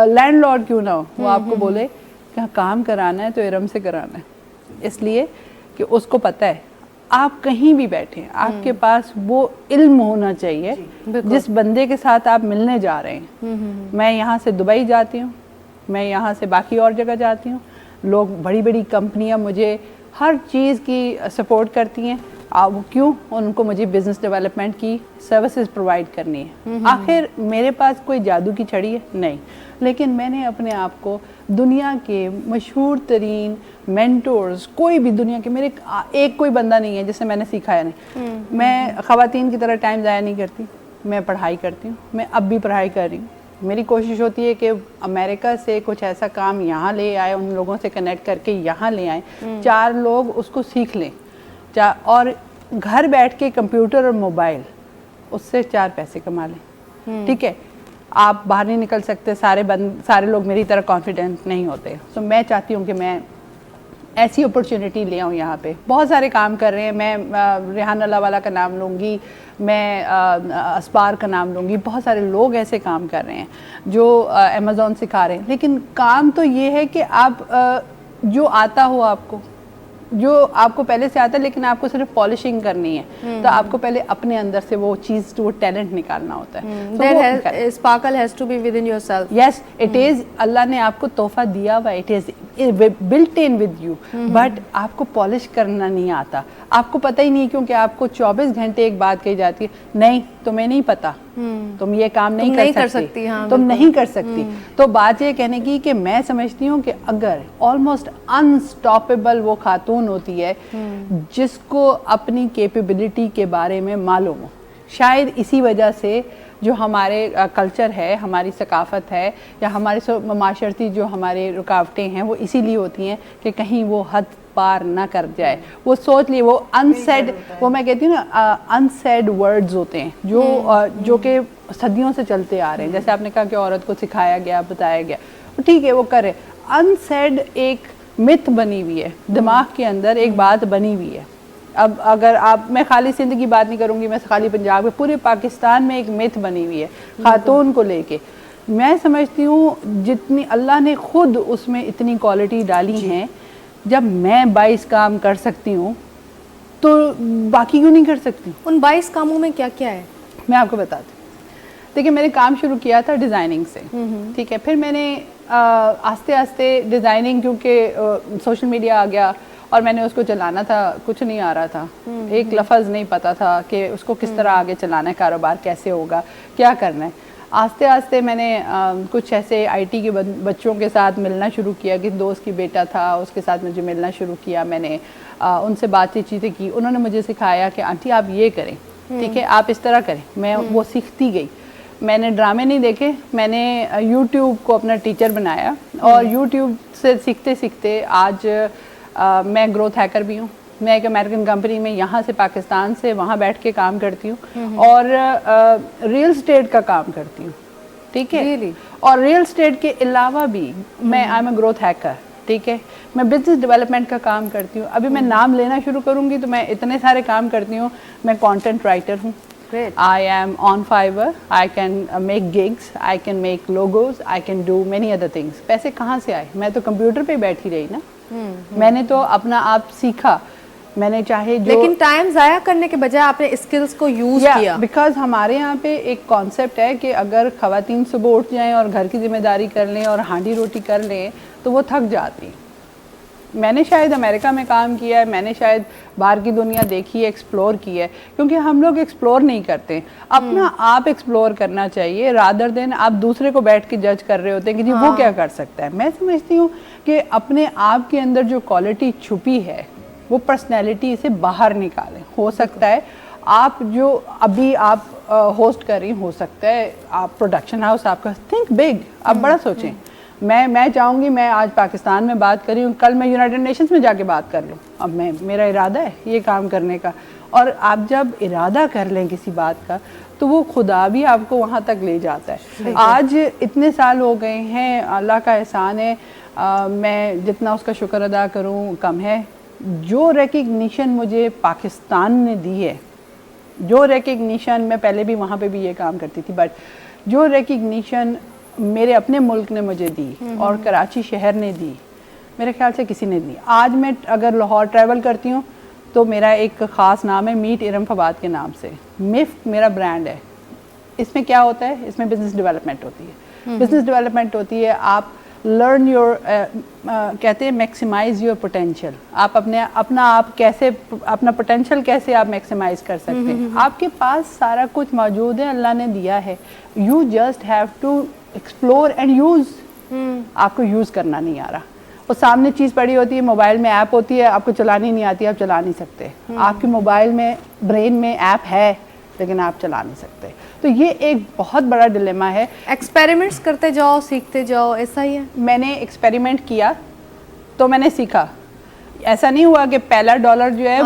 لینڈ لارڈ کیوں نہ ہو, وہ آپ کو بولے کہ کام کرانا ہے تو ارم سے کرانا ہے, اس لیے کہ اس کو پتہ ہے آپ کہیں بھی بیٹھے ہیں, آپ کے پاس وہ علم ہونا چاہیے جس بندے کے ساتھ آپ ملنے جا رہے ہیں. میں یہاں سے دبئی جاتی ہوں, میں یہاں سے باقی اور جگہ جاتی ہوں, لوگ بڑی بڑی کمپنیاں مجھے ہر چیز کی سپورٹ کرتی ہیں. کیوں, ان کو مجھے بزنس ڈیولپمنٹ کی سروسز پرووائڈ کرنی ہے. آخر میرے پاس کوئی جادو کی چھڑی ہے نہیں, لیکن میں نے اپنے آپ کو دنیا کے مشہور ترین مینٹورز, کوئی بھی دنیا کے, میرے ایک کوئی بندہ نہیں ہے جس سے میں نے سیکھا ہے نہیں. میں خواتین کی طرح ٹائم ضائع نہیں کرتی, میں پڑھائی کرتی ہوں, میں اب بھی پڑھائی کر رہی ہوں. میری کوشش ہوتی ہے کہ امریکہ سے کچھ ایسا کام یہاں لے آئے, ان لوگوں سے کنیکٹ کر کے یہاں لے آئیں, 4 لوگ اس کو سیکھ لیں, اور گھر بیٹھ کے کمپیوٹر اور موبائل اس سے 4 پیسے کما لیں. ٹھیک ہے, آپ باہر نہیں نکل سکتے, سارے لوگ میری طرح کانفیڈنٹ نہیں ہوتے. سو میں چاہتی ہوں کہ میں ایسی اپرچونٹی لے آؤں. یہاں پہ بہت سارے کام کر رہے ہیں. میں ریحان اللہ والا کا نام لوں گی, میں اسپار کا نام لوں گی. بہت سارے لوگ ایسے کام کر رہے ہیں جو امیزون سکھا رہے ہیں. لیکن کام تو یہ ہے کہ آپ جو آتا ہو, آپ کو جو آپ کو پہلے سے آتا ہے, لیکن آپ کو صرف پالشنگ کرنی ہے, تو آپ کو پہلے اپنے اندر سے وہ چیز, وہ ٹیلنٹ نکالنا ہوتا ہے. sparkle has to be within yourself. Yes, it is. اللہ نے آپ کو تحفہ دیا ہوا, it is built in with you, but آپ کو پالش کرنا نہیں آتا. آپ کو پتہ ہی نہیں, کیونکہ آپ کو 24 گھنٹے ایک بات کہی جاتی ہے, نہیں تمہیں نہیں پتا, تم یہ کام نہیں کر سکتی, تم نہیں کر سکتی. تو بات یہ کہنے کی کہ میں سمجھتی ہوں کہ اگر آلموسٹ انسٹاپیبل وہ خاتون ہوتی ہے جس کو اپنی کیپیبلٹی کے بارے میں معلوم ہو, شاید اسی وجہ سے جو ہمارے کلچر ہے, ہماری ثقافت ہے, یا ہمارے معاشرتی جو ہمارے رکاوٹیں ہیں وہ اسی لیے ہوتی ہیں کہ کہیں وہ حد پار نہ کر جائے. وہ سوچ لیے وہ انسیڈ, وہ میں کہتی ہوں نا انسیڈ ورڈز ہوتے ہیں جو کہ صدیوں سے چلتے آ رہے ہیں. جیسے آپ نے کہا کہ عورت کو سکھایا گیا, بتایا گیا, ٹھیک ہے وہ کرے. انسیڈ ایک متھ بنی ہوئی ہے دماغ کے اندر, ایک بات بنی ہوئی ہے. اب اگر آپ, میں خالی سندھ کی بات نہیں کروں گی, میں خالی پنجاب, پورے پاکستان میں ایک متھ بنی ہوئی ہے خاتون کو لے کے. میں سمجھتی ہوں جتنی اللہ نے خود اس میں اتنی کوالٹی ڈالی ہیں, جب میں 22 کام کر سکتی ہوں تو باقی کیوں نہیں کر سکتی؟ ان 22 کاموں میں کیا کیا ہے؟ میں آپ کو بتاتی ہوں. دیکھیں میں نے کام شروع کیا تھا ڈیزائننگ سے, ٹھیک ہے, پھر میں نے آہستے آہستے ڈیزائننگ, کیونکہ سوشل میڈیا آ گیا اور میں نے اس کو چلانا تھا, کچھ نہیں آ رہا تھا, ایک لفظ نہیں پتا تھا کہ اس کو کس طرح آگے چلانا ہے, کاروبار کیسے ہوگا, کیا کرنا ہے. آہستے آہستے میں نے کچھ ایسے آئی ٹی کے بچوں کے ساتھ ملنا شروع کیا, کہ دوست کی بیٹا تھا اس کے ساتھ مجھے ملنا شروع کیا. میں نے ان سے بات چیتیں کی, انہوں نے مجھے سکھایا کہ آنٹی آپ یہ کریں, ٹھیک ہے, آپ اس طرح کریں. میں وہ سیکھتی گئی. میں نے ڈرامے نہیں دیکھے, میں نے یوٹیوب کو اپنا ٹیچر بنایا, اور یوٹیوب سے سیکھتے سیکھتے آج میں گروتھ ہیکر بھی ہوں. میں ایک امریکن کمپنی میں یہاں سے پاکستان سے وہاں بیٹھ کے کام کرتی ہوں, اور ریل اسٹیٹ کا کام کرتی ہوں, ٹھیک ہے. اور ریل اسٹیٹ کے علاوہ بھی میں I am a growth hacker, ٹھیک ہے. میں بزنس ڈیولپمنٹ کا کام کرتی ہوں. ابھی میں نام لینا شروع کروں گی تو میں اتنے سارے کام کرتی ہوں. میں کانٹینٹ رائٹر ہوں. I am on Fiverr. I can make gigs. I can make logos. I can do many other things. پیسے کہاں سے آئے؟ میں تو کمپیوٹر پہ بیٹھی رہی نا. میں نے تو اپنا آپ سیکھا. میں نے چاہے جو, لیکن ٹائم ضائع کرنے کے بجائے آپ نے اسکلز کو یوز کیا. بیکاز ہمارے یہاں پہ ایک کانسیپٹ ہے کہ اگر خواتین صبح اٹھ جائیں اور گھر کی ذمہ داری کر لیں اور ہانڈی روٹی کر لیں تو وہ تھک جاتی. میں نے شاید امریکہ میں کام کیا ہے, میں نے شاید باہر کی دنیا دیکھی ہے, ایکسپلور کی ہے, کیونکہ ہم لوگ ایکسپلور نہیں کرتے. اپنا آپ ایکسپلور کرنا چاہیے, رادر دین آپ دوسرے کو بیٹھ کے جج کر رہے ہوتے ہیں کہ جی وہ کیا کر سکتا ہے. میں سمجھتی ہوں کہ اپنے آپ کے اندر جو کوالٹی چھپی ہے وہ پرسنالٹی سے باہر نکالیں. ہو سکتا ہے آپ جو ابھی آپ ہوسٹ کر رہی, ہو سکتا ہے آپ پروڈکشن ہاؤس آپ کا, تھنک بگ, آپ بڑا سوچیں. میں چاہوں گی میں آج پاکستان میں بات کر رہی ہوں, کل میں یونائٹڈ نیشنز میں جا کے بات کر لوں. اب میرا ارادہ ہے یہ کام کرنے کا, اور آپ جب ارادہ کر لیں کسی بات کا تو وہ خدا بھی آپ کو وہاں تک لے جاتا ہے. آج اتنے سال ہو گئے ہیں, اللہ کا احسان ہے, میں جتنا اس کا شکر ادا کروں کم ہے. جو ریکگنیشن مجھے پاکستان نے دی ہے, جو ریکگنیشن, میں پہلے بھی وہاں پہ بھی یہ کام کرتی تھی, بٹ جو ریکگنیشن میرے اپنے ملک نے مجھے دی اور کراچی شہر نے دی, میرے خیال سے کسی نے دی. آج میں اگر لاہور ٹریول کرتی ہوں تو میرا ایک خاص نام ہے میٹ ارم فواد کے نام سے. مفت میرا برانڈ ہے. اس میں کیا ہوتا ہے, اس میں بزنس ڈیولپمنٹ ہوتی ہے. بزنس ڈیولپمنٹ ہوتی ہے, آپ لرن یور, کہتے ہیں میکسیمائز یور پوٹینشیل. آپ اپنا آپ کیسے, اپنا پوٹینشیل کیسے آپ میکسیمائز کر سکتے ہیں. آپ کے پاس سارا کچھ موجود ہے, اللہ نے دیا ہے. You just have to explore and use. آپ کو یوز کرنا نہیں آ رہا. وہ سامنے چیز پڑی ہوتی ہے, موبائل میں ایپ ہوتی ہے, آپ کو چلانی نہیں آتی, آپ چلا نہیں سکتے. آپ کے موبائل میں, برین میں ایپ ہے لیکن آپ چلا نہیں سکتے. تو یہ ایک بہت بڑا ڈلیما ہے. ایکسپیریمنٹس کرتے جاؤ, سیکھتے جاؤ, ایسا ہی ہے. میں نے ایکسپیریمنٹ کیا تو میں نے سیکھا. ایسا نہیں ہوا کہ پہلا ڈالر جو ہے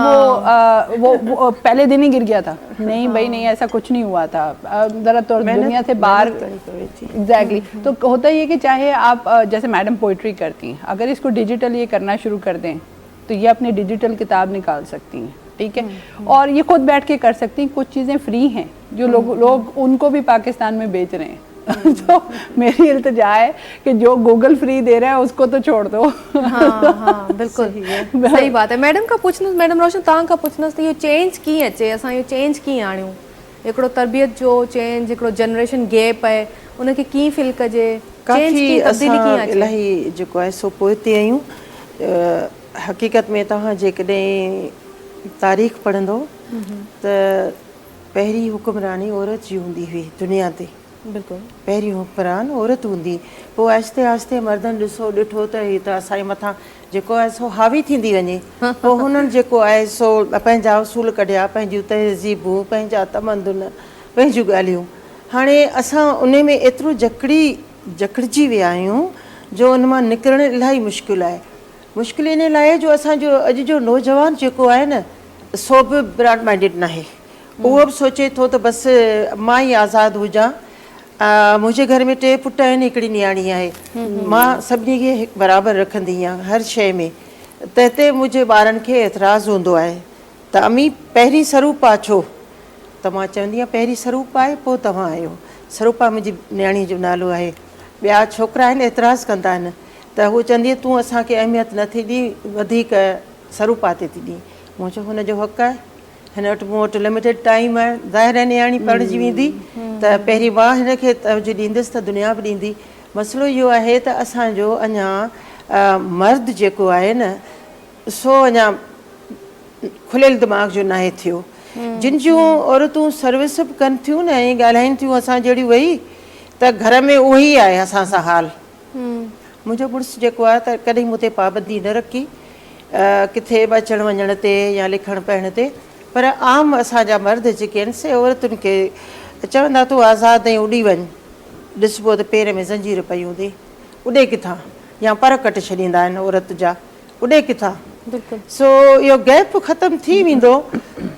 وہ پہلے دن ہی گر گیا تھا. نہیں بھائی نہیں, ایسا کچھ نہیں ہوا تھا. ذرا تو دنیا سے باہر, ایگزیکٹلی. تو ہوتا یہ کہ چاہے آپ جیسے میڈم پوئٹری کرتی ہیں, اگر اس کو ڈیجیٹل یہ کرنا شروع کر دیں تو یہ اپنی ڈیجیٹل کتاب نکال سکتی ہیں, ٹھیک ہے. اور یہ خود بیٹھ کے کر سکتی ہیں. کچھ چیزیں فری ہیں جو لوگ ان کو بھی پاکستان میں بیچ رہے ہیں. تو میری التجا ہے کہ جو گوگل فری دے رہا ہے اس کو تو چھوڑ دو. ہاں بالکل صحیح بات ہے. میڈم کا پوچھنا, میڈم روشن तव्हां खां पुछंदसि इहो चेंज कीअं अचे, असां इहो चेंज कीअं आणियूं. हिकिड़ो तरबियत जो चेंज, हिकिड़ो जनरेशन गैप आहे, उनखे कीअं फिल कजे, चेंज कीअं, तब्दीली कीअं अचे. इलाही जेको आहे सो पोइते आहियूं. हक़ीक़त में तव्हां जेकॾहिं तारीख़ पढ़ंदो त पहिरीं हुक्मरानी औरत जी हूंदी हुई दुनिया ते. बिल्कुलु पहिरीं हुक्मरान औरत हूंदी. पोइ आहिस्ते आहिस्ते मर्दनि ॾिठो त हीअ त असांजे मथां जेको आहे सो हावी थींदी वञे. पोइ हुननि जेको आहे सो पंहिंजा उसूल कढिया, पंहिंजियूं तहज़ीबूं, पंहिंजा तमंदुन, पंहिंजियूं ॻाल्हियूं. हाणे असां उन में एतिरो जकड़जी विया आहियूं जो उन मां निकिरणु इलाही मुश्किल आहे। मुश्किल इन लाइ जो असांजो अॼु जो नौजवान जेको आहे न सो बि ब्रॉड माइंडेड न आहे। उहो बि सोचे थो त बसि मां ई आज़ादु हुजां। मुंहिंजे घर में 3 पुट आहिनि, हिकिड़ी नियाणी आहे। मां सभिनी खे बराबरि रखंदी आहियां हर शइ में। त हिते मुंहिंजे ॿारनि खे एतिराज़ु हूंदो आहे त अमी पहिरीं स्वरूपा छो? त मां चवंदी आहियां पहिरीं स्वरूपा आहे, पोइ तव्हां आहियो। स्वरूपा मुंहिंजी नियाणी जो नालो आहे। ॿिया छोकिरा आहिनि एतिराज़ु कंदा आहिनि त हू चवंदी आहे तूं असांखे अहमियत नथी ॾी, वधीक स्वरूपा ते थी ॾी। मूं चयो हुनजो हक़ु आहे, हिन वटि मूं वटि लिमिटेड टाइम आहे। ज़ाहिर आहे नियाणी पढ़िजी वेंदी त पहिरीं मां हिनखे तवजो ॾींदसि त दुनिया बि ॾींदी। मसइलो इहो आहे त असांजो अञा मर्द जेको आहे न सो अञा खुलियल दिमाग़ जो नाहे थियो। जिन जूं औरतूं सर्विस बि कनि थियूं न ऐं ॻाल्हाइनि थियूं असां जहिड़ी वेही त घर में उहो ई आहे असां सां हाल। मुंहिंजो मुड़ुसु जेको आहे त कॾहिं मूं ते पाबंदी न रखी किथे बि अचण वञण ते या लिखण पढ़ण ते। पर आम असांजा मर्द जेके आहिनि से औरतुनि खे चवंदा तूं आज़ादु ऐं उॾी वञ, ॾिसबो त पेर में ज़ंजीर पई हूंदी, उॾे किथां, या पर कटे छॾींदा आहिनि औरत जा, उॾे किथां। सो इहो गैप ख़तमु थी वेंदो,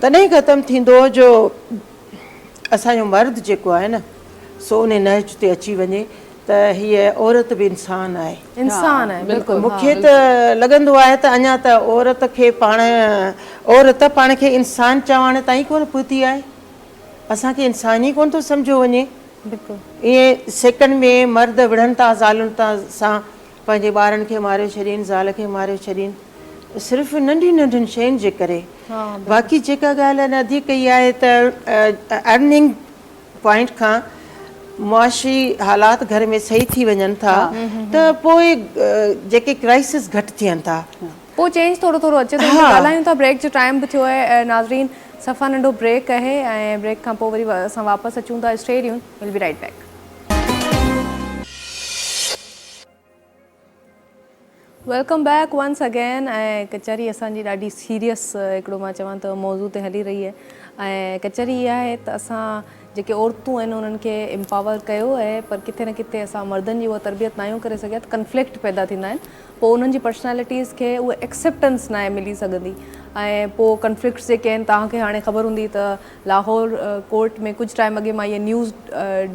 तॾहिं ख़तमु थींदो जो असांजो मर्द जेको आहे न सो उन नहज ते अची वञे त हीअ औरत बि इंसान आहे। इंसान आहे, बिल्कुलु। मूंखे त लॻंदो आहे त अञा त औरत खे औरत पाण खे इंसान चवण ताईं कोन पहुती आहे। असांखे इंसान ई कोन थो सम्झो वञे। ईअं सेकंड में मर्द विढ़नि था ज़ालुनि सां पंहिंजे ॿारनि खे मारे छॾीनि, ज़ाल खे मारे छॾीनि, सिर्फ़ु नंढियुनि नंढियुनि शयुनि जे करे। बाक़ी जेका ॻाल्हि अञा वधीक कई आहे त अर्निंग पॉइंट खां मुआशी हालात घर में सही थी वञनि था त पोइ जेके क्राइसिस घटि थियनि था, पोइ चेंज थोरो थोरो अचे थो। ॻाल्हायूं था, ब्रेक जो टाइम बि थियो आहे। नाज़रीन सफ़ा नंढो ब्रेक आहे ऐं ब्रेक खां पोइ वरी असां वापसि अचूं था। Stay tuned, will be right back. Welcome back once again. ऐं कचहरी असांजी ॾाढी सीरियस हिकिड़ो मां चवां त मौज़ू ते हली रही आहे। ऐं कचहरी इहा आहे त असां जेके औरतूं आहिनि उन्हनि खे एम्पावर कयो आहे, पर किथे न किथे असां मर्दनि जी उहा तरबियत न आहियूं करे सघिया त कन्फ्लिक्ट पैदा थींदा आहिनि। पोइ उन्हनि जी पर्सनैलिटीज़ खे उहा एक्सेप्टेंस न आहे मिली सघंदी। ऐं पोइ कन्फ्लिक्ट्स जेके आहिनि, तव्हांखे हाणे ख़बर हूंदी त लाहौर कोर्ट में कुझु टाइम अॻे मां इहा न्यूज़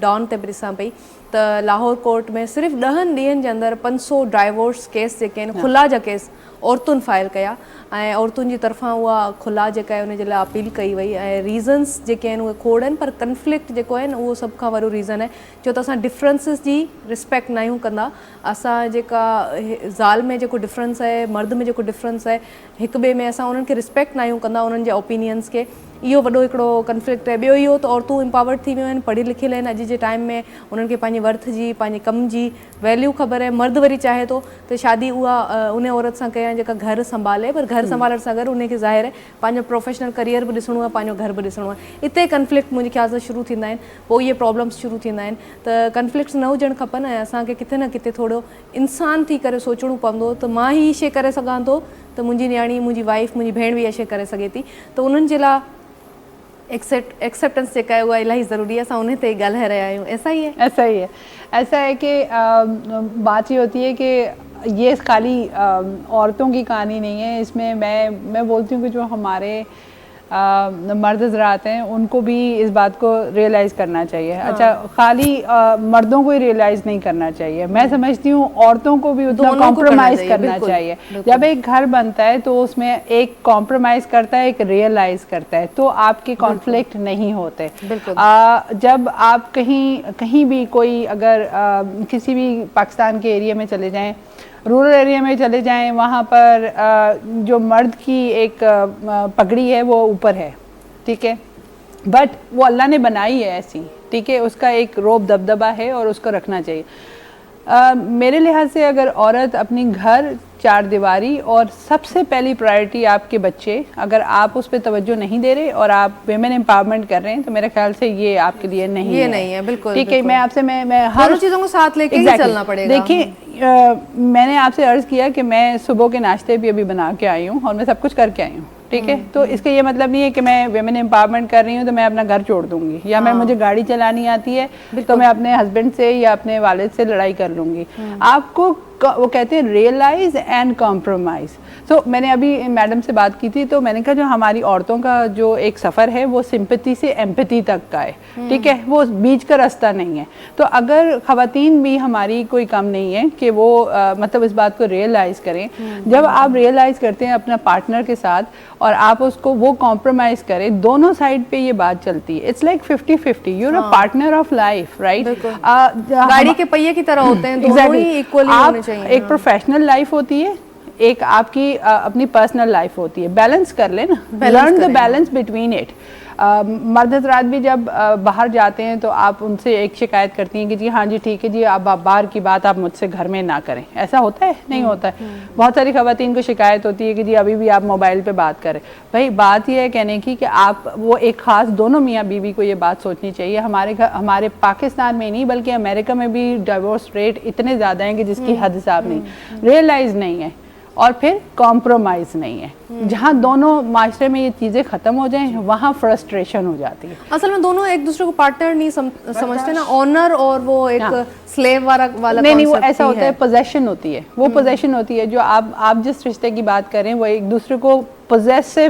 डॉन ते बि ॾिसां पई त लाहौर कोर्ट में सिर्फ़ु 10 ॾींहंनि जे अंदरि 500 डाइवोर्स केस जेके आहिनि, खुला जा केस औरतुनि फाइल कया ऐं औरतुनि जी तरफ़ां उहा खुला जेका आहे उनजे लाइ अपील कई वई। ऐं रीज़न्स जेके आहिनि उहे खोड़ आहिनि, पर कन्फ्लिक्ट जेको आहे न उहो सभु खां वॾो रीज़न आहे छो त असां डिफरेंसिस जी रिस्पेक्ट न आहियूं कंदा। असां जेका ज़ाल में जेको डिफरेंस आहे, मर्द में जेको डिफरेंस आहे, हिक ॿिए में असां उन्हनि खे रिस्पेक्ट न आहियूं कंदा, उन्हनि जे ओपिनियंस खे। इहो वॾो हिकिड़ो कन्फ्लिक्ट आहे। ॿियो इहो त औरतूं एम्पावर्ड थी वियूं आहिनि, पढ़ी लिखियल आहिनि अॼु जे टाइम में, उन्हनि खे पंहिंजे वर्थ जी, पंहिंजे कम जी वैल्यू ख़बर आहे। मर्द वरी चाहे थो त शादी उहा उन औरत सां कयां जेका घर संभाले, पर घर संभालण सां गॾु उनखे ज़ाहिर आहे पंहिंजो प्रोफेशनल करियर बि ॾिसणो आहे, पंहिंजो घर बि ॾिसणो आहे। हिते कन्फ्लिक्ट मुंहिंजे ख़्याल सां शुरू थींदा आहिनि, पोइ इहे प्रॉब्लम्स शुरू थींदा आहिनि। त कन्फ्लिक्ट्स न हुजणु खपनि ऐं असांखे किथे न किथे थोरो इंसान थी करे सोचणो पवंदो त मां ही शइ करे सघां थो त मुंहिंजी नियाणी, मुंहिंजी वाइफ, मुंहिंजी भेण बि इहा शइ करे सघे थी। त उन्हनि जे लाइ एक्सेप्टेंस जेका है वो इलाही ज़रूरी है। असां उन ते ॻाल्हाए रहिया आहियूं। ऐसा ही है, ऐसा ही है। ऐसा है कि बात ये होती है कि ये खाली औरतों की कहानी नहीं है। इसमें मैं बोलती हूँ कि जो हमारे मर्द हज़रात हैं उनको भी इस बात को रियलाइज़ करना चाहिए। अच्छा, खाली मर्दों को ही रियलाइज़ नहीं करना चाहिए, मैं समझती हूँ औरतों को भी उतना कॉम्प्रोमाइज़ करना चाहिए। जब एक घर बनता है तो उसमें एक कॉम्प्रोमाइज़ करता है, एक रियलाइज़ करता है, तो आपके कॉन्फ्लिक्ट नहीं होते। जब आप कहीं भी कोई अगर किसी भी पाकिस्तान के एरिया में चले जाएँ, रूरल एरिया में चले जाएं, वहाँ पर जो मर्द की एक पगड़ी है वो ऊपर है, ठीक है, बट वो अल्लाह ने बनाई है ऐसी, ठीक है, उसका एक रोब दबदबा है और उसको रखना चाहिए। मेरे लिहाज से अगर औरत अपनी घर, चार दीवारी और सबसे पहली प्रायोरिटी आपके बच्चे, अगर आप उस पर तवज्जो नहीं दे रहे और आप विमेन एम्पावरमेंट कर रहे हैं तो मेरे ख्याल से ये आपके लिए नहीं है। बिल्कुल ठीक है। मैं आपसे मैं हर चीज़ों को साथ लेके ही चलना पड़ेगा। देखिए, मैंने आपसे अर्ज़ किया कि मैं सुबह के नाश्ते भी अभी बना के आई हूँ और मैं सब कुछ करके आई हूँ, ٹھیک ہے. تو اس کا یہ مطلب نہیں ہے کہ میں ویمن امپاورمنٹ کر رہی ہوں تو میں اپنا گھر چھوڑ دوں گی, یا میں مجھے گاڑی چلانی آتی ہے تو میں اپنے ہسبینڈ سے یا اپنے والد سے لڑائی کر لوں گی. آپ کو وہ کہتے ہیں ریئلائز اینڈ کمپرومائز. تو میں نے ابھی میڈم سے بات کی تھی تو میں نے کہا جو ہماری عورتوں کا جو ایک سفر ہے وہ سمپتی سے ایمپتھی تک کا ہے, ٹھیک ہے, وہ بیچ کا راستہ نہیں ہے. تو اگر خواتین بھی ہماری کوئی کم نہیں ہے کہ وہ مطلب اس بات کو ریئلائز کریں. جب آپ ریئلائز کرتے ہیں اپنا پارٹنر کے ساتھ اور آپ اس کو وہ کمپرومائز کریں, دونوں سائڈ پہ یہ بات چلتی ہے. It's like 50-50, you are a partner of life, right. گاڑی کے پہیے کی طرح ہوتے ہیں, دونوں ہی ایکولی ہونے چاہیے. ایک پروفیشنل لائف ہوتی ہے, ایک آپ کی اپنی پرسنل لائف ہوتی ہے. بیلنس کر لیں نا, learn the balance between it. مرد حضرات بھی جب باہر جاتے ہیں تو آپ ان سے ایک شکایت کرتی ہیں کہ جی ہاں جی ٹھیک ہے جی آپ باہر کی بات آپ مجھ سے گھر میں نہ کریں. ایسا ہوتا ہے؟ نہیں ہوتا ہے. بہت ساری خواتین کو شکایت ہوتی ہے کہ جی ابھی بھی آپ موبائل پہ بات کریں. بھائی بات یہ ہے کہنے کی کہ آپ وہ ایک خاص دونوں میاں بیوی کو یہ بات سوچنی چاہیے. ہمارے پاکستان میں نہیں بلکہ امریکہ میں بھی ڈائیورس ریٹ اتنے زیادہ ہیں کہ جس کی حد حساب نہیں. ریئلائز نہیں ہے اور پھر کمپرومائز نہیں ہے. جہاں دونوں معاشرے میں یہ چیزیں ختم ہو جائیں وہاں فرسٹریشن ہو جاتی ہے. اصل میں دونوں ایک دوسرے کو پارٹنر نہیں سمجھتے نا, آنر اور وہ ایک سلیو والا نہیں وہ ایسا ہوتا ہے, پوزیشن ہوتی ہے, وہ پوزیشن ہوتی ہے جو آپ جس رشتے کی بات کریں وہ ایک دوسرے کو پوزیسو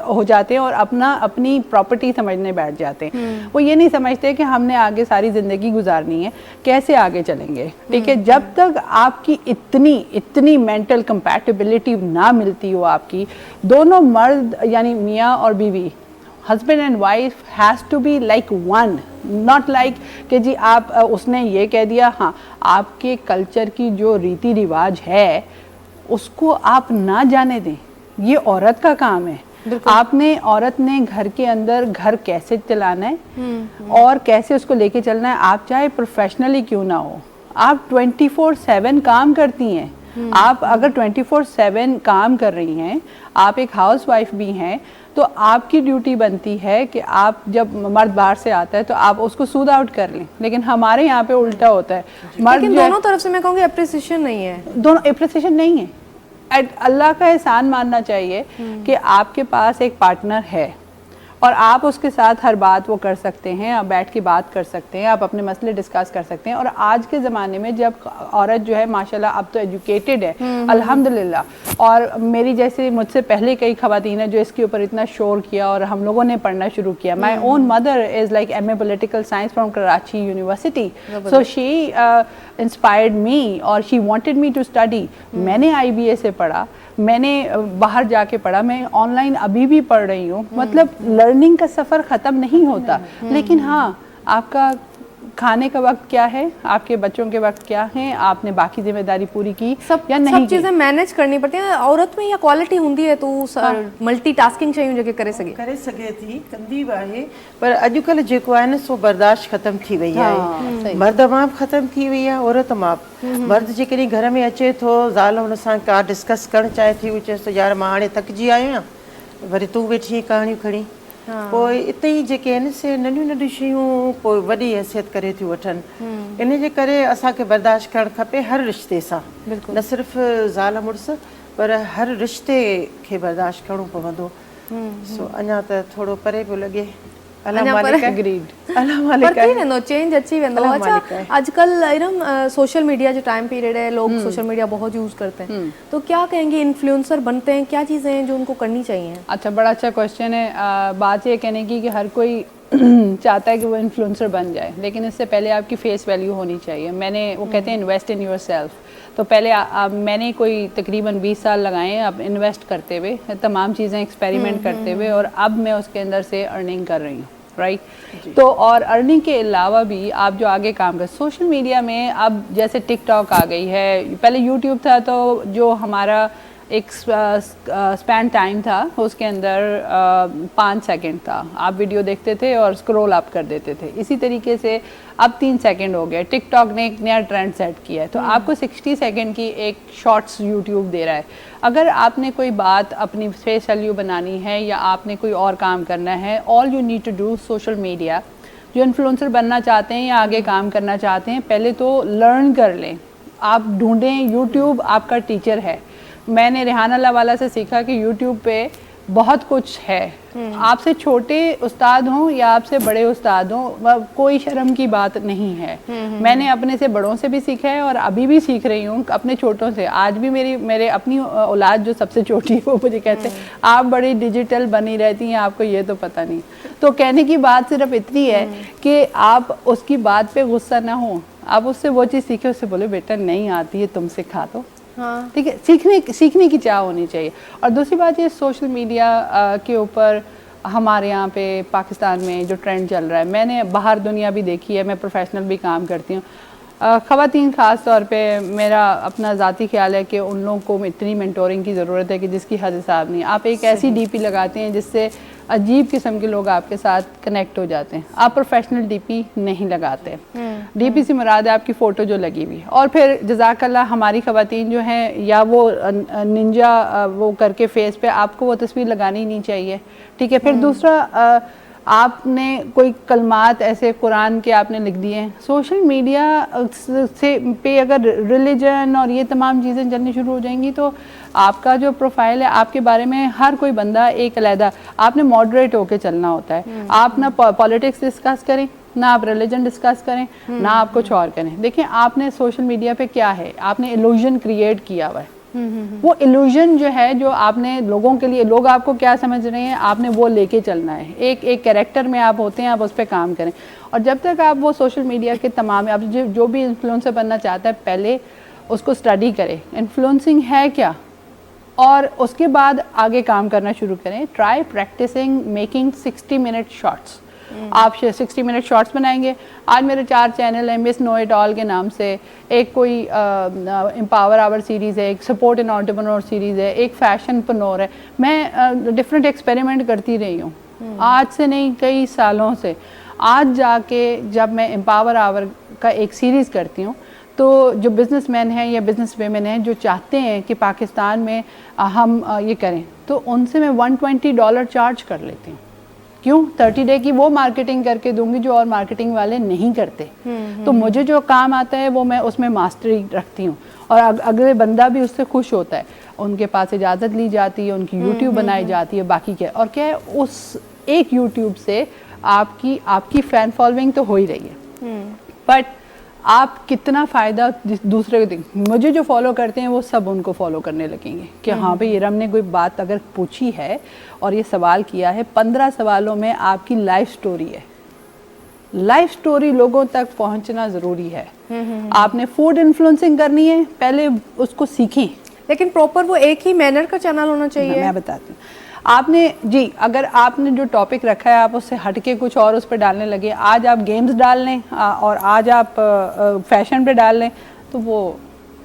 ہو جاتے ہیں اور اپنی پراپرٹی سمجھنے بیٹھ جاتے ہیں. وہ یہ نہیں سمجھتے کہ ہم نے آگے ساری زندگی گزارنی ہے, کیسے آگے چلیں گے. ٹھیک ہے, جب تک آپ کی اتنی مینٹل کمپیٹیبلٹی نہ ملتی ہو, آپ کی دونوں مرد یعنی میاں اور بیوی, husband and wife has to be like one, not like کہ جی آپ اس نے یہ کہہ دیا. ہاں آپ کے کلچر کی جو ریتی رواج ہے اس کو آپ نہ جانے دیں, یہ عورت کا کام ہے. عورت نے گھر کے اندر گھر کیسے چلانا ہے اور کیسے اس کو لے کے چلنا ہے. آپ چاہے پروفیشنلی کیوں نہ ہو, آپ 24/7 کام کرتی ہیں. آپ اگر 24/7 کام کر رہی ہیں, آپ ایک ہاؤس وائف بھی ہیں, تو آپ کی ڈیوٹی بنتی ہے کہ آپ جب مرد باہر سے آتا ہے تو آپ اس کو سود آؤٹ کر لیں. لیکن ہمارے یہاں پہ الٹا ہوتا ہے. لیکن دونوں طرف سے میں کہوں گی اپریسیشن نہیں ہے, دونوں اپریسیشن نہیں ہے. اللہ کا احسان ماننا چاہیے کہ آپ کے پاس ایک پارٹنر ہے اور آپ اس کے ساتھ ہر بات وہ کر سکتے ہیں, آپ بیٹھ کے بات کر سکتے ہیں, آپ اپنے مسئلے ڈسکس کر سکتے ہیں. اور آج کے زمانے میں جب عورت جو ہے ماشاءاللہ اب تو ایجوکیٹڈ ہے الحمدللہ, اور میری جیسے مجھ سے پہلے کئی خواتین ہیں جو اس کے اوپر اتنا شور کیا اور ہم لوگوں نے پڑھنا شروع کیا. My own mother is like M A political science from Karachi university, so she inspired me اور she wanted me to study. میں نے IBA سے پڑھا, میں نے باہر جا کے پڑھا, میں آن لائن ابھی بھی پڑھ رہی ہوں. مطلب لرننگ کا سفر ختم نہیں ہوتا. لیکن ہاں آپ کا کھانے کا وقت کیا ہے, آپ کے بچوں کے وقت کیا ہیں, آپ نے باقی ذمہ داری پوری کی یا نہیں, سب چیزیں مینیج کرنی پڑتی ہیں. عورت میں یہ کوالٹی ہوندی ہے تو ملٹی ٹاسکنگ शयूं जेके करे सघे थी कंदी बि आहे. पर अॼुकल्ह जेको आहे न सो बर्दाश्त ख़तम थी वई आहे. मर्द माप ख़तम थी वई आहे, औरत माप. मर्द जेकॾहिं घर में अचे थो, ज़ाल हुन सां का डिस्कस करणु चाहे थी, उहो चएसि थो यार मां हाणे थकिजी आयो आहियां, वरी तूं वेठी कहाणियूं खणी. पोइ इते ई जेके आहिनि से नंढियूं नंढियूं शयूं पोइ वॾी हैसियत करे थियूं वठनि. इन जे करे असांखे बर्दाश्त करणु खपे हर रिश्ते सां, न सिर्फ़ु ज़ाल मुड़ुस पर हर रिश्ते खे बर्दाश्त करणो पवंदो. सो अञा त थोरो परे पियो लॻे. चेंज अची वेंदो. अच्छा आजकल सोशल मीडिया जो टाइम पीरियड है, लोग सोशल मीडिया बहुत यूज करते हैं, तो क्या कहेंगे इन्फ्लुएंसर बनते हैं, क्या चीज़ें हैं जो उनको करनी चाहिए? अच्छा, बड़ा अच्छा क्वेश्चन है. बात ये कहने की कि हर कोई चाहता है कि वो इन्फ्लुएंसर बन जाए, लेकिन इससे पहले आपकी फेस वैल्यू होनी चाहिए. मैंने वो कहते हैं इन्वेस्ट इन योर सेल्फ. तो पहले मैंने कोई तकरीबन 20 साल लगाए अब इन्वेस्ट करते हुए, तमाम चीज़ें एक्सपेरिमेंट करते हुए, और अब मैं उसके अंदर से अर्निंग कर रही हूँ. राइट. तो और अर्निंग के अलावा भी आप जो आगे काम कर, सोशल मीडिया में अब जैसे टिकटॉक आ गई है, पहले यूट्यूब था तो जो हमारा एक स्पैन टाइम था उसके अंदर 5 सेकंड था, आप वीडियो देखते थे और स्क्रॉल अप कर देते थे. इसी तरीके से अब 3 सेकंड हो गए. टिकटॉक ने एक नया ट्रेंड सेट किया है, तो आपको 60 सेकंड की एक शॉर्ट्स यूट्यूब दे रहा है. अगर आपने कोई बात अपनी फेस वैल्यू बनानी है या आपने कोई और काम करना है, all you need to do social media. जो इन्फ्लुएंसर बनना चाहते हैं या आगे काम करना चाहते हैं, पहले तो लर्न कर लें. आप ढूंढें, यूट्यूब आपका टीचर है. मैंने रेहाना लावाला से सीखा कि यूट्यूब पे بہت کچھ ہے. آپ سے چھوٹے استاد ہوں یا آپ سے بڑے استاد ہوں, کوئی شرم کی بات نہیں ہے. میں نے اپنے سے بڑوں سے بھی سیکھا ہے اور ابھی بھی سیکھ رہی ہوں اپنے چھوٹوں سے. آج بھی میرے اپنی اولاد جو سب سے چھوٹی ہے وہ مجھے کہتے ہیں آپ بڑی ڈیجیٹل بنی رہتی ہیں, آپ کو یہ تو پتہ نہیں. تو کہنے کی بات صرف اتنی ہے کہ آپ اس کی بات پہ غصہ نہ ہوں, آپ اس سے وہ چیز سیکھیں, اس سے بولے بیٹا نہیں آتی ہے تم سکھا دو. ٹھیک ہے, سیکھنے کی چاہ ہونی چاہیے. اور دوسری بات یہ سوشل میڈیا کے اوپر ہمارے یہاں پہ پاکستان میں جو ٹرینڈ چل رہا ہے, میں نے باہر دنیا بھی دیکھی ہے, میں پروفیشنل بھی کام کرتی ہوں. خواتین خاص طور پہ میرا اپنا ذاتی خیال ہے کہ ان لوگوں کو اتنی مینٹورنگ کی ضرورت ہے کہ جس کی حد حساب نہیں. آپ ایک ایسی ڈی پی لگاتے ہیں جس سے عجیب قسم کے لوگ آپ کے ساتھ کنیکٹ ہو جاتے ہیں. آپ پروفیشنل ڈی پی نہیں لگاتے. ڈی پی سے مراد ہے آپ کی فوٹو جو لگی ہوئی. اور پھر جزاک اللہ ہماری خواتین جو ہیں یا وہ ننجا وہ کر کے فیس پہ, آپ کو وہ تصویر لگانی نہیں چاہیے. ٹھیک ہے. پھر دوسرا آپ نے کوئی کلمات ایسے قرآن کے آپ نے لکھ دیے ہیں. سوشل میڈیا سے پہ اگر ریلیجن اور یہ تمام چیزیں چلنی شروع ہو جائیں گی تو آپ کا جو پروفائل ہے, آپ کے بارے میں ہر کوئی بندہ ایک علیحدہ, آپ نے ماڈریٹ ہو کے چلنا ہوتا ہے. آپ نہ پالیٹکس ڈسکس کریں, نہ آپ ریلیجن ڈسکس کریں, نہ آپ کچھ اور کریں. دیکھیں آپ نے سوشل میڈیا پہ کیا ہے, آپ نے ایلوژن کریٹ کیا ہوا ہے. وہ ایلوژن جو ہے جو آپ نے لوگوں کے لیے, لوگ آپ کو کیا سمجھ رہے ہیں, آپ نے وہ لے کے چلنا ہے. ایک کیریکٹر میں آپ ہوتے ہیں, آپ اس پہ کام کریں. اور جب تک آپ وہ سوشل میڈیا کے تمام, آپ جو بھی انفلوئنسر بننا چاہتا ہے پہلے اس کو اسٹڈی کرے, انفلوئنسنگ ہے کیا, اور اس کے بعد آگے کام کرنا شروع کریں. Try practicing making 60 minute shorts. آپ 60 منٹ شارٹس بنائیں گے. آج میرے 4 چینل ہیں مس نو اٹ آل کے نام سے, ایک کوئی امپاور آور سیریز ہے, ایک سپورٹ ان آنٹرپرنور سیریز ہے, ایک فیشن پرنور ہے. میں ڈفرینٹ ایکسپیریمنٹ کرتی رہی ہوں, آج سے نہیں کئی سالوں سے. آج جا کے جب میں امپاور آور کا ایک سیریز کرتی ہوں تو جو بزنس مین ہیں یا بزنس ویمن ہیں جو چاہتے ہیں کہ پاکستان میں ہم یہ کریں, تو ان سے میں $120 چارج کر لیتی ہوں. کیوں؟ 30 ڈے کی وہ مارکیٹنگ کر کے دوں گی جو اور مارکیٹنگ والے نہیں کرتے. تو مجھے جو کام آتا ہے وہ میں اس میں ماسٹری رکھتی ہوں, اور اگلے بندہ بھی اس سے خوش ہوتا ہے. ان کے پاس اجازت لی جاتی ہے, ان کی یوٹیوب بنائی جاتی ہے. باقی کیا, اور کیا ہے, اس ایک یوٹیوب سے آپ کی فین فالوئنگ تو ہو ہی رہی ہے, بٹ آپ کتنا فائدہ دوسرے کو دیں. مجھے جو فالو کرتے ہیں وہ سب ان کو فالو کرنے لگیں گے کہ ہاں بھئی ارم نے کوئی بات اگر پوچھی ہے اور یہ سوال کیا ہے, 15 سوالوں میں آپ کی لائف سٹوری ہے. لائف سٹوری لوگوں تک پہنچنا ضروری ہے. آپ نے فوڈ انفلوئنسنگ کرنی ہے, پہلے اس کو سیکھیں. لیکن پراپر وہ ایک ہی مینر کا چینل ہونا چاہیے. میں بتاتی ہوں. آپ نے جی اگر آپ نے جو ٹاپک رکھا ہے آپ اس سے ہٹ کے کچھ اور اس پہ ڈالنے لگے, آج آپ گیمز ڈال لیں اور آج آپ فیشن پہ ڈال لیں, تو وہ